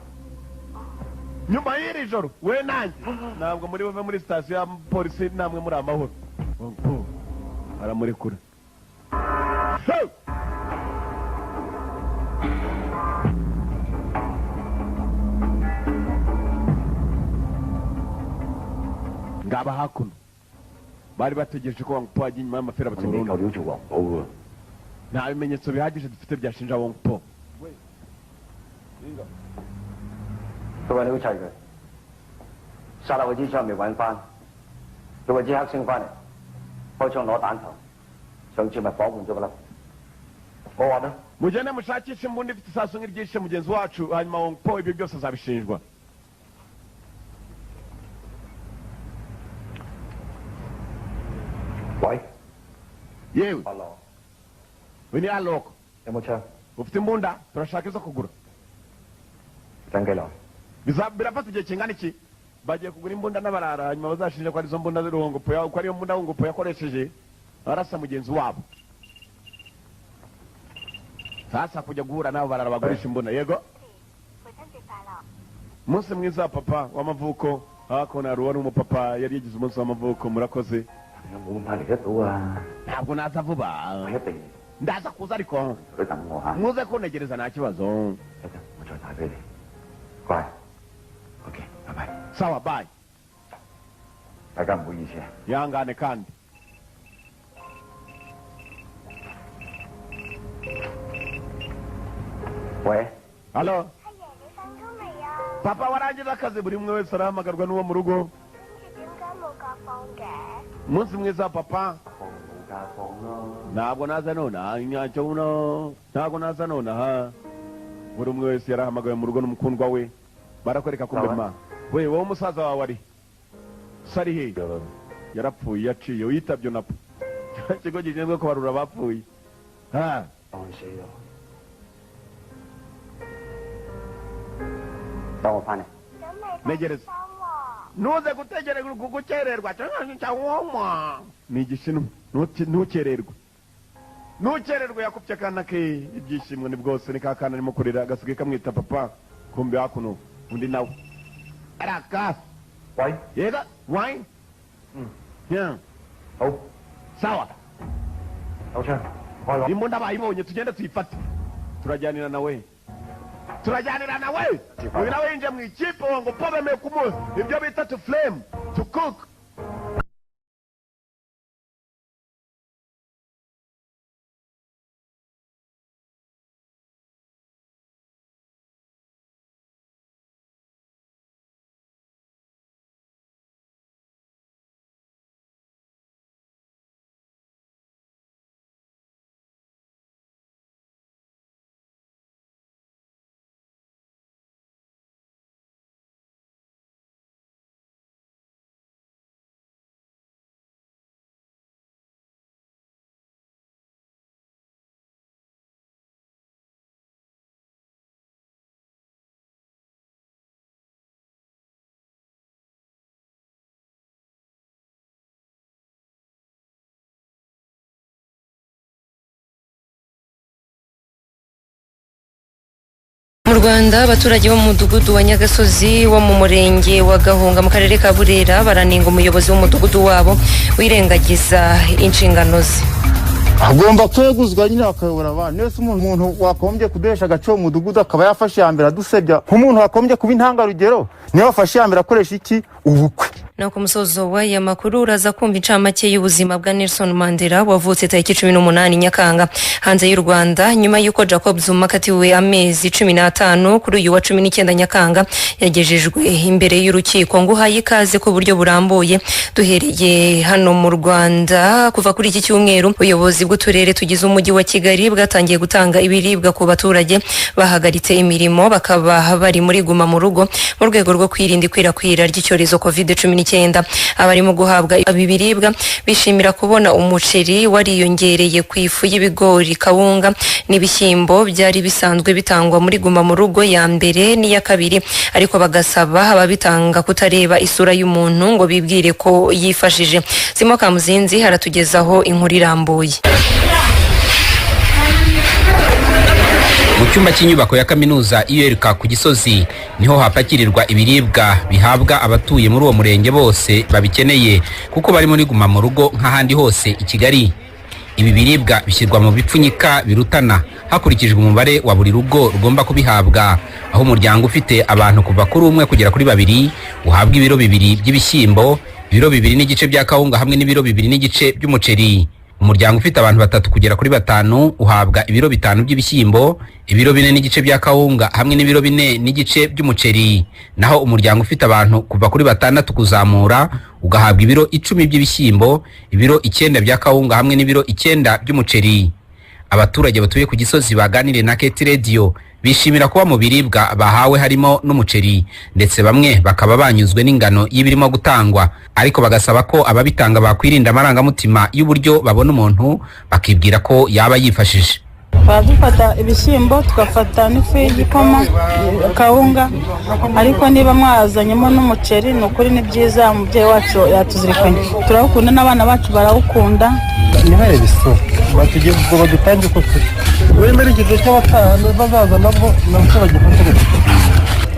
nyuma y'iri joro we nanjye ntabwo muri buve muri sitasiyo ya polisi namwe muri amahoro aramurekura ngaba hakuno bari bategereje ko Wangpo ajya inyuma y'amafera Burundi nta bimenyetso bihagije dufite byashinja Wangpo 佢話你好砌佢，殺落去支槍未揾翻，佢話支黑星翻嚟，開槍攞彈頭，上次咪綁換咗㗎啦。我話咧， mugende mushakishe imbunda ifite isasu nk'iryishe mugenzi wacu hanyuma Wangpo ibyo byose azabishinjwa.喂， yewe Hello， we ni Aloko 有冇槍？ ufite imbunda turashaka izo kugura 等幾耐？ birafata igihe kingana iki bagiye kugura imbunda n'abarara hanyuma bazashinja ko arizo mbunda ziri Wangpo ko ariyo mbunda Wangpo yakoresheje arasa mugenzi wabo sasa kujya guhura nabo bararabagurisha imbona yego umunsi mwiza papa w'amavuko hakona ruwari umupapa yari yagize umunsi w'amavuko murakoze ntabwo naza vuba ndaza kuza ariko muze kunegereza nta kibazo sawa bye yangane kandi halo papa warangiza akazi buri umwe wese arahamagarwa n'uwo mu rugo umunsi mwiza papa ntabwo naza nona inyacyo uno ntabwo naza nona ha buri umwe wese yarahamagawe mu rugo n'umukundwa we barakwereka kumbema we wowe umusaza wawe ari sari he yarapfuye yaciye uyitabyo napo ikigo gishinzwe kubarura abapfuye ha negereza nuze gutegererwa gukererwa cyangwa ni igishinwa ntukererwe yakupye akana ke ibyishimo ni bwose ni kakana arimo kurira agasigaye kamwita papa kumbe hakuno undi nawe arakasi yega wine sawa imbunda bayibonye tugende tuyifate turajyanira nawe uyu nawe yinjiye mu ikipe ngo pobemeye kumuha ibyo bita to flame to cook Mu Rwanda abaturage bo mu mudugudu wa Nyagasozi wo mu murenge wa Gahunga mu karere ka Burera baraninga umuyobozi w'umudugudu wabo wirengagiza inshingano ze. Agomba kweguzwa nyine akayobora abantu. Nese umuntu wakombye kudesha agaciro mu mudugudu akaba yafashe yambere adusebya. Nk'umuntu wakombye kuba intangarugero niwe wafashe yambere akoresha iki ubukwe. Na ku musozo w'aya makuru uraza kumva incamake y'ubuzima bwa Nelson Mandela wavutse tariki 18 Nyakanga hanze y'u Rwanda nyuma y'uko Jacob Zuma akatiwe amezi 15 kuri uyu wa 19 Nyakanga yagejejwe imbere y'urukiko ngo haye ikaze ku buryo burambuye duhereye hano mu Rwanda. Kuva kuri iki cyumweru ubuyobozi bw'uturere tugize umujyi wa Kigali bwatangiye gutanga ibiribwa ku baturage bahagaritse imirimo bakaba bari muri guma mu rugo mu rwego rwo kwirinda ikwirakwira ry'icyorezo COVID-19. Abarimo guhabwa ibiribwa bishimira kubona umuceri wariyongereye ku ifu y'ibigori, kawunga n'ibishyimbo byari bisanzwe bitangwa muri guma mu rugo ya mbere n'iya kabiri, ariko bagasaba ababitanga kutareba isura y'umuntu ngo bibwire ko yifashije. Simo Kamuzinzi haratugezaho inkuru irambuye. Mu cyumba cy'inyubako ya kaminuza IURK ku Gisozi niho hapakirirwa ibiribwa bihabwa abatuye muri uwo murenge bose babikeneye kuko bari muri guma mu rugo nk'ahandi hose i Kigali. Ibi biribwa bishyirwa mu bipfunyika birutana hakurikijwe umubare wa buri rugo rugomba kubihabwa, aho umuryango ufite abantu kuva kuri umwe kugera kuri babiri uhabwa ibiro 2 by'ibishyimbo, ibiro 2 n'igice bya kawunga hamwe n'ibiro 2 n'igice by'umuceri. Umuryango ufite abantu 3 kugera kuri 5 uhabwa ibiro 5 by'ibishyimbo, ibiro 4 n'igice bya kawunga hamwe n'ibiro 4 n'igice by'umuceri. Naho umuryango ufite abantu kuva kuri 6 kuzamura ugahabwa ibiro 10 by'ibishyimbo, ibiro 9 bya kawunga hamwe n'ibiro 9 by'umuceri. Abaturage batuye ku Gisozi baganire na Keti Radio bishimira kuba mu biribwa bahawe harimo n'umuceri, ndetse bamwe bakaba banyuzwe n'ingano y'ibirimo gutangwa, ariko bagasaba ko ababitanga bakwirinda amarangamutima y'uburyo babona umuntu bakibwira ko yaba yifashije. Dufata ibishyimbo tugafata n'ifu y'igikoma, kawunga, ariko niba mwazanyemo n'umuceri ni ukuri ni byiza, umubyeyi wacu yatuzirikanye, turawukunda n'abana bacu barawukunda. Nibaye biso batugiye ubwo badutangiye ko wemera igihe cy'abatanu bazaza nabwo nabwo bagifata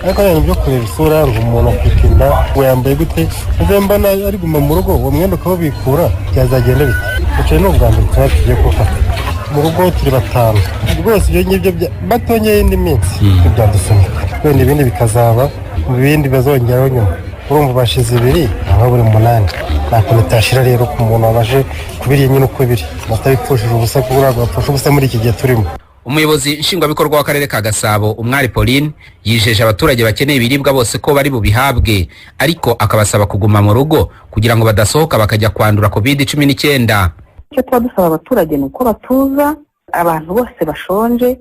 ariko rero byo kureba isura ngo umuntu afite inda we yambaye gute uzemba ari guma mu rugo uwo mwenda ukabikura byazagenda bite icyo ni ubwa mbere tuba tugiye gufata mu rugo turi batanu rwose ibyo ngibyo batongeye indi minsi byadusomeka wenda ibindi bikazaba mu bindi bazongeraho nyuma urumva bashize ibiri aho buri munani ntabwo bitashira rero ku muntu wabaje kubiriye nyine uko biri batabipfushije ubusa kuko ntabwo bapfusha ubusa muri iki gihe turimo. Umuyobozi nshingwabikorwa w'akarere ka Gasabo umwari Pauline yijeje abaturage bakeneye ibiribwa bose ko bari bubihabwe ariko akabasaba kuguma mu rugo kugira ngo badasohoka bakajya kwandura COVID-19. Icyo tuba dusaba abaturage ni uko batuza, abantu bose bashonje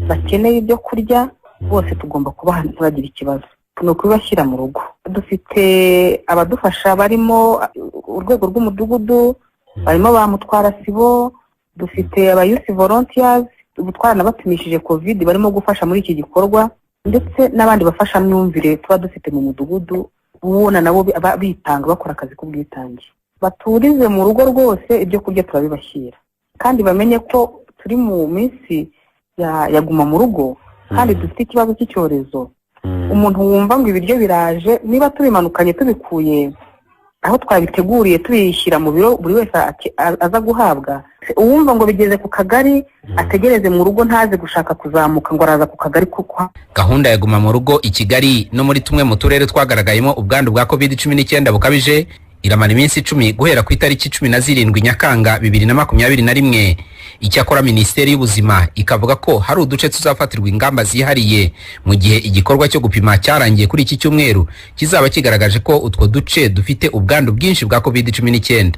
bakeneye ibyo kurya bose tugomba kubaha ntibagire ikibazo, ni ukubashyira mu rugo. Dufite abadufasha barimo urwego rw'umudugudu, barimo ba mutwara sibo, dufite aba youth volunteers ubutwara bapimishije covid barimo gufasha muri iki gikorwa, ndetse n'abandi bafasha myumvire tuba dufite mu mudugudu ubona nabo bitanga bakora akazi k'ubwitange. Baturize mu rugo rwose ibyo kurya turabibashyira, kandi bamenye ko turi mu minsi yaguma mu rugo kandi dufite ikibazo cy'icyorezo. Umuntu wumva ngo ibiryo biraje, niba tubimanukanye tubikuye aho twabiteguriye tubishyira mu biro buri wese aza guhabwa, uwumva ngo bigeze ku kagari ategereze mu rugo ntaze gushaka kuzamuka ngo araza ku kagari kuko gahunda ya guma mu rugo i Kigali no muri tumwe mu turere twagaragayemo ubwandu bwa COVID-19 bukabije iramara iminsi 10 guhera ku itariki 17 Nyakanga 2021. Icyakora Minisiteri y'Ubuzima ikavuga ko hari uduce tuzafatirwa ingamba zihariye mu gihe igikorwa cyo gupima cyarangiye kuri iki cyumweru kizaba kigaragaje ko utwo duce dufite ubwandu bwinshi bwa COVID-19.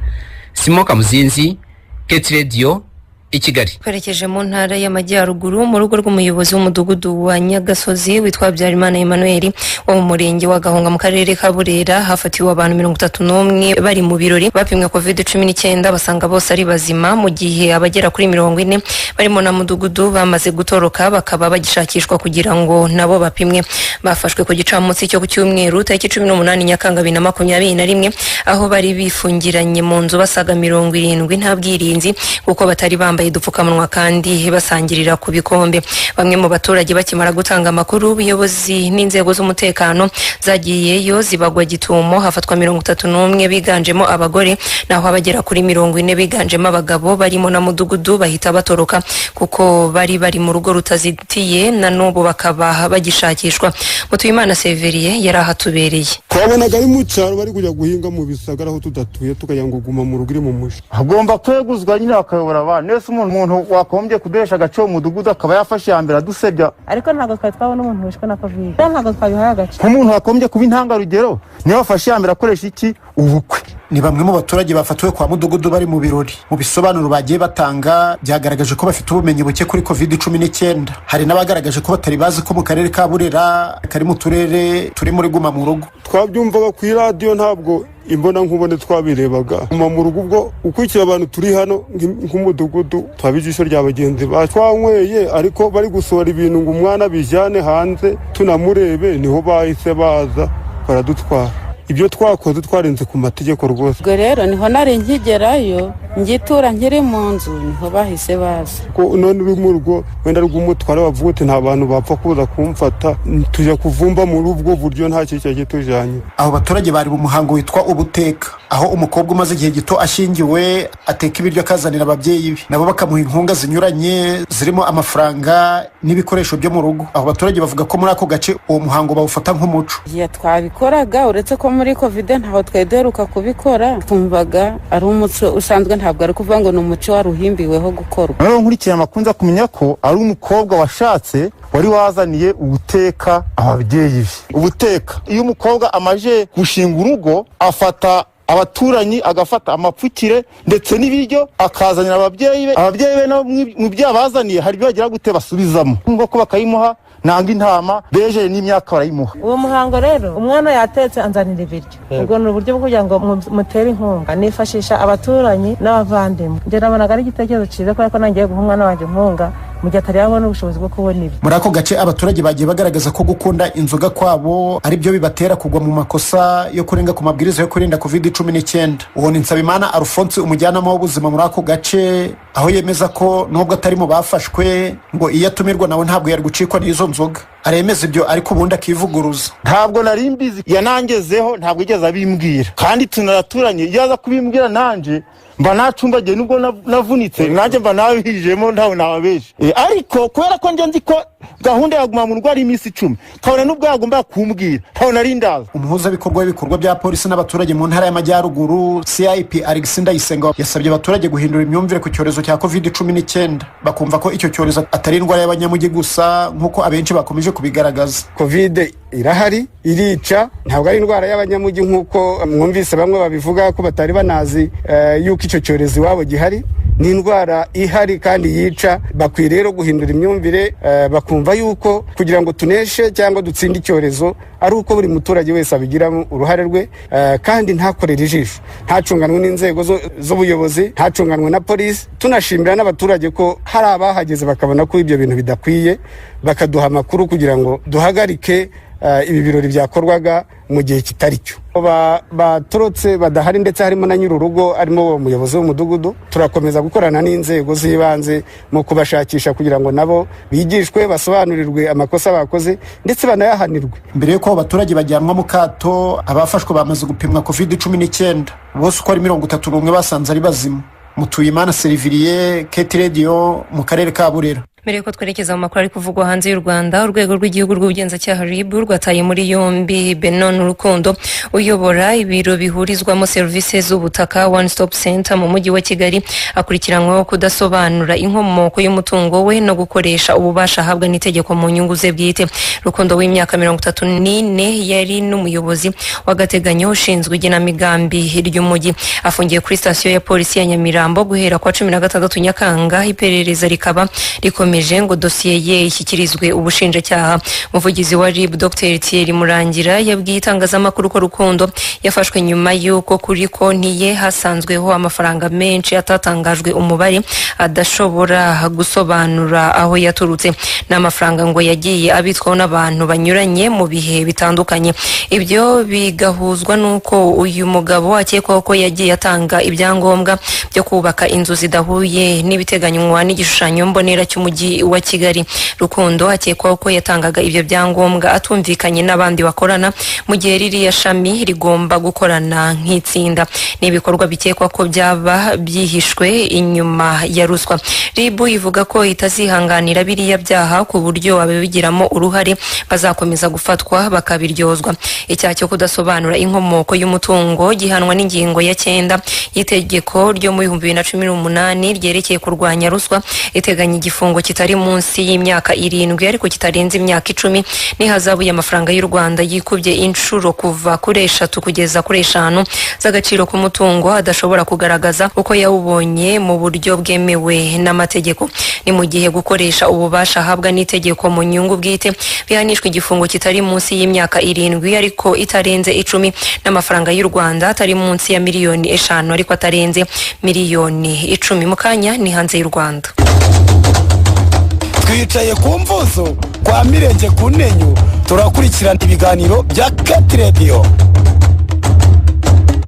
Simoka Muzinzi, Keti Radio, i Kigali. Twerekeje mu ntara y'Amajyaruguru mu rugo rw'umuyobozi w'umudugudu wa Nyagasozi witwa Byarimana Emmanuel wo mu murenge wa Gahunga mu karere ka Burera hafatiwe abantu 31 bari mu birori bapimwe COVID-19 basanga bose ari bazima, mu gihe abagera kuri 40 barimo na mudugudu bamaze gutoroka bakaba bagishakishwa kugira ngo nabo bapimwe. Bafashwe ku gicamunsi cyo ku cyumweru tariki 18 Nyakanga 2021 aho bari bifungiranye mu nzu basaga 70 nta bwirinzi kuko batari bambaye udupfukamunwa kandi basangirira ku bikombe. Bamwe mu baturage bakimara gutanga amakuru ubuyobozi n'inzego z'umutekano zagiyeyo zibagwa gitumo, hafatwa 31 biganjemo abagore naho abagera kuri 40 biganjemo abagabo barimo na mudugudu bahita batoroka kuko bari mu rugo rutazitiye na n'ubu bakaba bagishakishwa. Mutuyimana Severiye yari ahatubereye. Twabonaga ari mu cyaro bari kujya guhinga mu bisagara aho tudatuye tukajya guma mu rugo iri mu mushi. Agomba kweguzwa nyine akayobora abana. Umuntu wakombye kudesha agace mu mudugudu akaba yafashe yambere adusebya, ariko ntago twabona umuntu wishwe na covid, ntago twabihaye agace. Umuntu wakombye kuba intangarugero niyo wafashe yambere akoresha iki ubukwe. Ni bamwe mu baturage bafatiwe kwa mudugudu bari mu birori. Mu bisobanuro bagiye batanga byagaragaje ko bafite ubumenyi buke kuri COVID-19. Hari n'abagaragaje ko batari bazi ko mu karere ka Burera kari mu turere turi muri guma mu rugo. Twabyumvaga ku radio ntabwo imbona nkubone twabirebaga. Guma mu rugo ubwo ukurikira abantu turi hano nk'umudugudu twabijisho rya bagenzi batwanyweye ariko bari gusohora ibintu ngo umwana bijyane hanze tunamurebe niho bahise baza baradutwara. Ibyo twakoze twarenze ku mategeko rwose. Ubwo rero niho nari nkigerayo ngitura nkiri mu nzu niho bahise baza. Ko none uri mu rugo wenda rw'umutware bavuga ati nta bantu bapfa kuza kumfata tujya kuvumba muri ubwo buryo nta cyo kitujanye. Abo baturage bari mu muhango witwa ubuteka aho umukobwa umaze igihe gito ashingiwe ateka ibiryo akazanira ababyeyi be nabo bakamuha inkunga zinyuranye zirimo amafaranga n'ibikoresho byo mu rugo. Abo baturage bavuga ko muri ako gace uwo muhango bawufata nk'umuco. Ya twabikoraga uretse ko muri covid ntaho twederuka kubikora, tumvaga ari umuco usanzwe ntabwo ari kuvuga ngo ni umuco waruhimbiweho gukorwa. Rero nkurikira amakunza kumenya ko ari umukobwa washatse wari wazaniye ubuteka ababyeyi be. Ubuteka iyo umukobwa amaje gushinga urugo afata abaturanyi agafata amapfukire ndetse n'ibiryo akazanira ababyeyi be no mu byabazaniye hari bagira gute basubizamo ngo ko bakayimuha nanga intama beje n'imyaka barayimuha. Uwo muhango rero umwana yatetse anzanira ibiryo, ubwo ni uburyo bwo kugira ngo mutere inkunga nifashisha abaturanyi n'abavandimwe. Nje nabonaga ari igitekerezo cyiza ko nangiye guha umwana wanjye inkunga mu gihe atari yabona ubushobozi bwo kubona ibi. Muri ako gace abaturage bagiye bagaragaza ko gukunda inzoga kwabo ari byo bibatera kugwa mu makosa yo kurenga ku mabwiriza yo kurinda COVID-19. Uwo ni Nsabimana Alphonse umujyanama w'ubuzima muri ako gace aho yemeza ko nubwo atari mu bafashwe ngo iyo atumirwa nawe ntabwo yari gucikwa n'izo nzoga. Aremeza ibyo ariko ubundi akivuguruza. Ntabwo nari mbizi, yanangezeho ntabwo igeze abimbwira, kandi tunaraturanye. Iyo aza kubimbwira nanje mba nacumbagiye nubwo navunitse, nanjye mba nabihijemo ntawe nababeshe. Ariko kubera ko nje nzi ko gahunda yaguma mu rwari iminsi 10, kabona nubwo yagomba kumbwira ntawe nari ndaza. Umuhuzabikorwa w'ibikorwa bya polisi n'abaturage mu ntara y'Amajyaruguru CIP Alex Ndayisenga yasabye abaturage guhindura imyumvire ku cyorezo cya COVID-19 bakumva ko icyo cyorezo atari indwara y'abanyamujyi gusa nk'uko abenshi bakomeje kubigaragaza. COVID irahari, irica, ntabwo ari indwara y'abanyamujyi nk'uko mwumvise bamwe babivuga ko batari banazi yuko icyo cyorezo iwabo gihari. Ni indwara ihari kandi yica. Bakwiye rero guhindura imyumvire bakumva yuko kugira ngo tuneshe cyangwa dutsinde icyorezo ari uko buri muturage wese abigiramo uruhare rwe, kandi ntakorera ijisho, ntacunganwe n'inzego z'ubuyobozi, ntacunganwe na polisi. Tunashimira n'abaturage ko hari abahageze bakabona ko ibyo bintu bidakwiye, bakaduha amakuru kugira ngo duhagarike ibi birori byakorwaga mu gihe kitari cyo. Baturutse badahari ndetse harimo na nyir'urugo arimo umuyobozi w'umudugudu. Turakomeza gukorana n'inzego z'ibanze mu kubashakisha kugira ngo nabo bigishwe, basobanurirwe amakosa bakoze ndetse banayahanirwe. Mbere yuko abaturage bajyanwa mu kato, abafashwe bamaze gupimwa COVID-19 bose uko ari 31 basanze ari bazima. Mutuyimana Seriviriye, Keti Radio mu karere ka Burera. Mbere ko twerekeza mu makuru ari kuvugwa hanze y'u Rwanda, urwego rw'igihugu rw'ubugenzacyaha RIB rwataye muri yombi Benon Rukundo uyobora ibiro bihurizwamo serivisi z'ubutaka One Stop Center mu mujyi wa Kigali, akurikiranyweho kudasobanura inkomoko y'umutungo we no gukoresha ububasha ahabwa n'itegeko mu nyungu ze bwite. Rukundo w'imyaka 34 yari n'umuyobozi w'agateganyo ushinzwe igenamigambi ry'umujyi, afungiye kuri sitasiyo ya polisi ya Nyamirambo guhera kwa 16 Nyakanga. Iperereza rikaba rikomeje ngo dosiye ye ishyikirizwe ubushinjacyaha. Umuvugizi wa RIB Dr Thierry Murangira yabwiye itangazamakuru ko Rukundo yafashwe nyuma y'uko kuri konti ye hasanzweho amafaranga menshi atatangajwe umubare, adashobora gusobanura aho yaturutse. N'amafaranga ngo yagiye abitswaho n'abantu banyuranye mu bihe bitandukanye. Ibyo bigahuzwa n'uko uyu mugabo akekwaho ko yagiye atanga ibyangombwa byo kubaka inzu zidahuye n'ibiteganywa n'igishushanyo mbonera cy'umujyi wa Kigali. Rukundo akekwaho ko yatangaga ibyo byangombwa atumvikanye n'abandi bakorana mu gihe ririya shami rigomba gukorana nk'itsinda. N'ibikorwa bikekwa ko byaba byihishwe inyuma ya ruswa. RIB ivuga ko itazihanganira biriya byaha ku buryo ababigiramo uruhare bazakomeza gufatwa bakabiryozwa. Icyaha cyo kudasobanura inkomoko y'umutungo gihanwa n'ingingo ya 9 y'itegeko ryo mu 2018 ryerekeye kurwanya ruswa, iteganya igifungo kitari munsi y'imyaka 7 ariko kitarenze imyaka 10 n'ihazabu y'amafaranga y'u Rwanda yikubye inshuro kuva kuri 3 kugeza kuri 5 z'agaciro k'umutungo adashobora kugaragaza uko yawubonye mu buryo bwemewe n'amategeko. Ni mu gihe gukoresha ububasha ahabwa n'itegeko mu nyungu bwite bihanishwa igifungo kitari munsi y'imyaka 7 ariko itarenze 10 n'amafaranga y'u Rwanda atari munsi ya miliyoni 5 ariko atarenze miliyoni 10. Mukanya ni hanze y'u Rwanda. Twicaye ku mvuzo kwa Mirenge ku Nenyo, turakurikirana ibiganiro bya Keti Radio.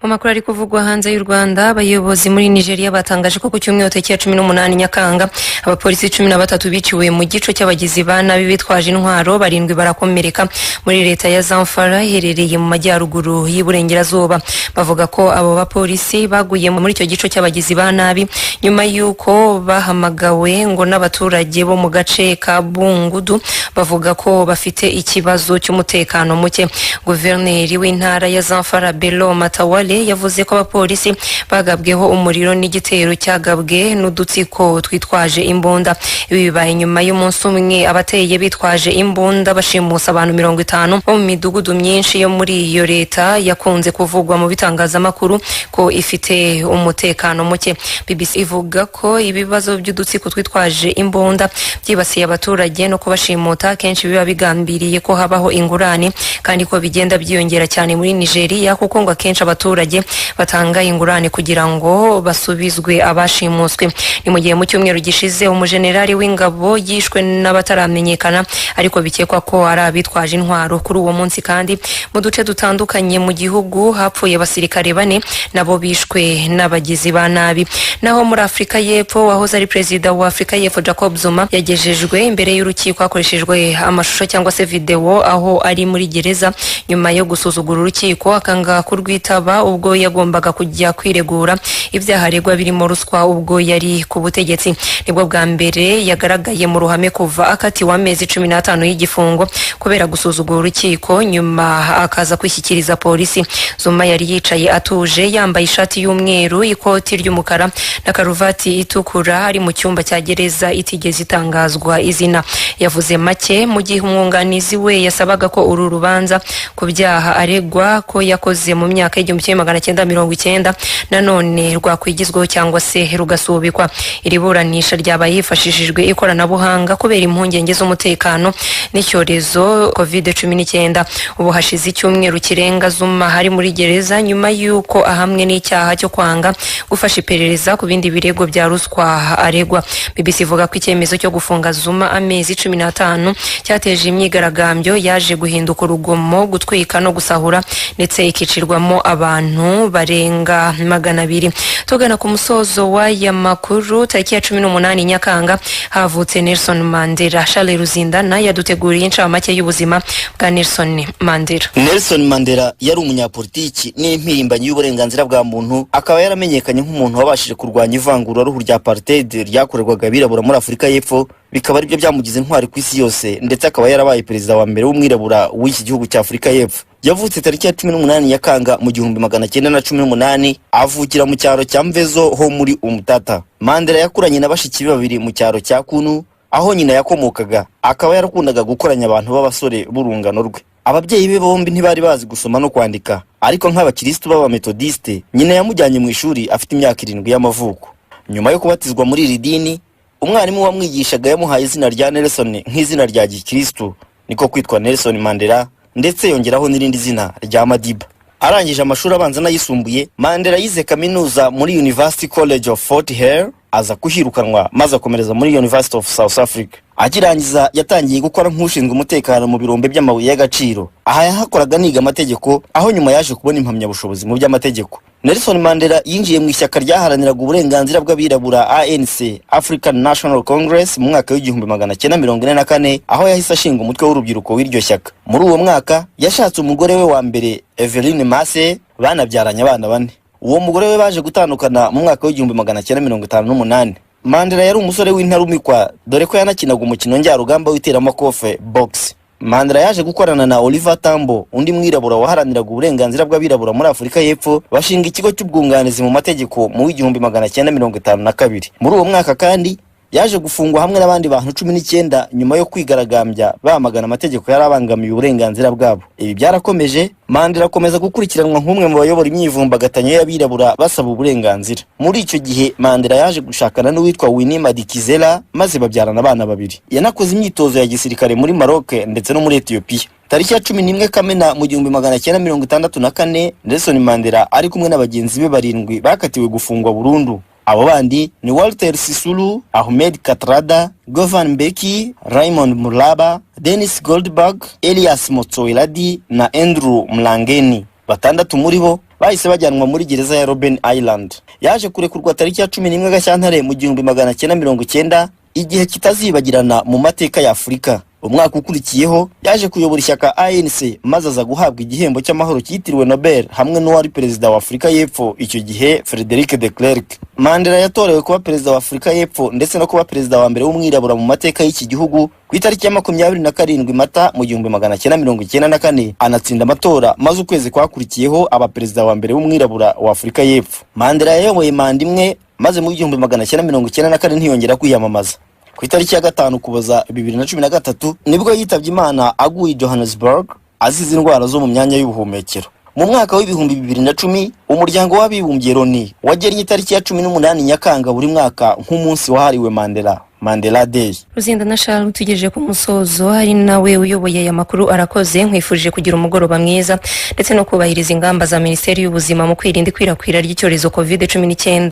Mu makuru ari kuvugwa hanze y'u Rwanda, abayobozi muri Nigeria batangaje ko ku cyumweru cya 18 Nyakanga abapolisi 13 biciwe mu gico cy'abagizi ba nabi bitwaje intwaro, 7 barakomereka muri leta ya Zamfara iherereye mu majyaruguru y'Iburengerazuba. Bavuga ko abo bapolisi baguye muri icyo gico cy'abagizi ba nabi nyuma y'uko bahamagawe ngo n'abaturage bo mu gace ka Bungudu bavuga ko bafite ikibazo cy'umutekano muke. Guverineri w'intara ya Zamfara Bello Matawale yavuze ko abapolisi bagabweho umuriro n'igitero cyagabwe n'udutsiko twitwaje imbunda. Ibi bibaye nyuma y'umunsi umwe abateye bitwaje imbunda bashimusa abantu 50 bo mu midugudu myinshi yo muri iyo leta yakunze kuvugwa mu bitangazamakuru ko ifite umutekano muke. BBC ivuga ko ibibazo by'udutsiko twitwaje imbunda byibasiye abaturage no kubashimuta kenshi biba bigambiriye ko habaho ingurane, kandi ko bigenda byiyongera cyane muri Nigeria kuko ngo akenshi abaturage abaturage batanga ingurane kugira ngo basubizwe abashimuswe. Ni mu gihe mu cyumweru gishize umujenerali w'ingabo yishwe n'abataramenyekana ariko bikekwa ko ari abitwaje intwaro. Kuri uwo munsi kandi mu duce dutandukanye mu gihugu hapfuye abasirikare 4 nabo bishwe n'abagizi ba nabi. Naho muri Afrika y'Epfo wahoze ari perezida wa Afrika y'Epfo Jacob Zuma yagejejwe imbere y'urukiko hakoreshejwe amashusho cyangwa se video aho ari muri gereza nyuma yo gusuzugura urukiko akanga kurwitaba ubwo yagombaga kujya kwiregura ibyaha aregwa birimo ruswa ubwo yari ku butegetsi. Nibwo bwa mbere yagaragaye mu ruhame kuva akatiwe amezi 15 y'igifungo kubera gusuzugura urukiko, nyuma akaza kwishyikiriza polisi. Zuma yari yicaye atuje yambaye ishati y'umweru, ikoti ry'umukara na karuvati itukura ari mu cyumba cya gereza itigeze itangazwa izina. Yavuze make mu gihe umwunganizi we yasabaga ko uru rubanza ku byaha aregwa ko yakoze mu myaka y'1990 nanone rwakwigizweho cyangwa se rugasubikwa. Iri buranisha ryabaye hifashishijwe ikoranabuhanga kubera impungenge z'umutekano n'icyorezo COVID-19. Ubu hashize icyumweru kirenga Zuma hari muri gereza nyuma y'uko ahamwe n'icyaha cyo kwanga gufasha iperereza ku bindi birego bya ruswa aregwa. BBC ivuga ko icyemezo cyo gufunga Zuma amezi 15 cyateje imyigaragambyo yaje guhinduka urugomo, gutwika no gusahura ndetse ikicirwamo abantu barenga 200. Tugana ku musozo w'aya makuru, tariki ya 18 Nyakanga havutse Nelson Mandela. Charles Ruzindana yaduteguriye incamake y'ubuzima bwa Nelson Mandela. Nelson Mandela yari umunyapolitiki n'impirimbanyi y'uburenganzira bwa muntu, akaba yaramenyekanye nk'umuntu wabashije kurwanya ivangura ruhu rya apartheid ryakorerwaga abirabura muri Afrika y'Epfo, bikaba aribyo byamugize intwari ku isi yose, ndetse akaba yarabaye perezida wa mbere w'umwirabura w'iki gihugu cya Afrika y'Epfo. Yavutse tariki ya 18 Nyakanga mu 1918, avukira mu cyaro cya Mvezo ho muri Umtata. Mandela yakuranye na bashiki babiri mu cyaro cya Kunu aho nyina yakomokaga, akaba yarakundaga gukoranya abantu b'abasore b'urungano rwe. Ababyeyi be bombi ntibari bazi gusoma no kwandika, ariko nk'abakristo b'abametodiste nyina yamujyanye mu ishuri afite imyaka 7 y'amavuko. Nyuma yo kubatizwa muri iri dini, umwarimu wamwigishaga yamuhaye izina rya Nelson nk'izina rya gikristo, niko kwitwa Nelson Mandela, ndetse yongeraho n'irindi zina rya Madiba. Arangije amashuri abanza n'ayisumbuye, Mandela yize kaminuza muri University College of Fort Hare, aza kuhirukanwa maze akomereza muri University of South Africa. Akirangiza yatangiye gukora nk'ushinzwe umutekano mu birombe by'amabuye y'agaciro. Aha yahakoraga niga amategeko, aho nyuma yaje kubona impamyabushobozi mu by'amategeko. Nelson Mandela yinjiye mu ishyaka ryaharaniraga uburenganzira bw'abirabura ANC, African National Congress, mu mwaka w'1944, aho yahise ashinga umutwe w'urubyiruko w'iryo shyaka. Muri uwo mwaka yashatse umugore we wa mbere Evelyn Massey, banabyaranye abana 4. Uwo mugore we baje gutandukana mu mwaka w'1958. Mandela yari umusore w'intarumikwa, dore ko yanakinaga umukino njyarugamba w'iteramakofe box. Mandela yaje gukorana na Oliver Tambo, undi mwirabura waharaniraga uburenganzira bw'abirabura muri Afrika y'Epfo, bashinga ikigo cy'ubwunganizi mu mategeko mu 1952. Muri uwo mwaka kandi yaje gufungwa hamwe n'abandi bantu 19 nyuma yo kwigaragambya bamagana amategeko yarabangamiye uburenganzira bwabo. Ibi byarakomeje, Mandela akomeza gukurikiranwa nk'umwe mu bayobora imyivumbagatanyo y'abirabura basaba uburenganzira. Muri icyo gihe Mandela yaje gushakana n'uwitwa Winnie Madikizela, maze babyarana abana 2. Yanakoze imyitozo ya gisirikare muri Maroc ndetse no muri Ethiopia. Tariki ya 11 Kamena mu 1964, Nelson Mandela ari kumwe n'abagenzi be 7 bakatiwe gufungwa burundu. Abo bandi ni Walter Sisulu, Ahmed Katrada, Govan Mbeki, Raymond Mulaba, Dennis Goldberg, Elias Motsoeladi na Andrew Mlangeni. 6 muri bo bahise bajyanwa muri gereza ya Robben Island. Yaje kurekurwa tariki ya 11 Gashyantare mu 1990, igihe kitazibagirana mu mateka ya Afrika. Umwaka ukurikiyeho yaje kuyobora ishyaka ANC, maze aza guhabwa igihembo cy'amahoro cyitiriwe Nobel hamwe n'uwari perezida wa Afrika y'Epfo icyo gihe Frederic de Klerk. Mandela yatorewe kuba perezida wa Afrika y'Epfo ndetse no kuba perezida wa mbere w'umwirabura mu mateka y'iki gihugu ku itariki ya 27 Mata mu 1994, anatsinda amatora, maze ukwezi kwakurikiyeho aba perezida wa mbere w'umwirabura wa Afrika y'Epfo. Mandela yayoboye manda imwe, maze mu 1994 ntiyongera kwiyamamaza. Ku itariki ya 5 Ukuboza 2013 nibwo yitabye Imana aguye Johannesburg azize indwara zo mu myanya y'ubuhumekero. Mu mwaka w'ibihumbi 2010 umuryango w'abibumbye Loni wagennye itariki ya 18 Nyakanga buri mwaka nk'umunsi wahariwe Mandela. Mandela Day. Ruzinda na Charles tugejeje ku musozo, hari nawe uyoboye aya makuru arakoze. Nkwifurije kugira umugoroba mwiza ndetse no kubahiriza ingamba za Minisiteri y'Ubuzima mu kwirinda ikwirakwira ry'icyorezo COVID-19.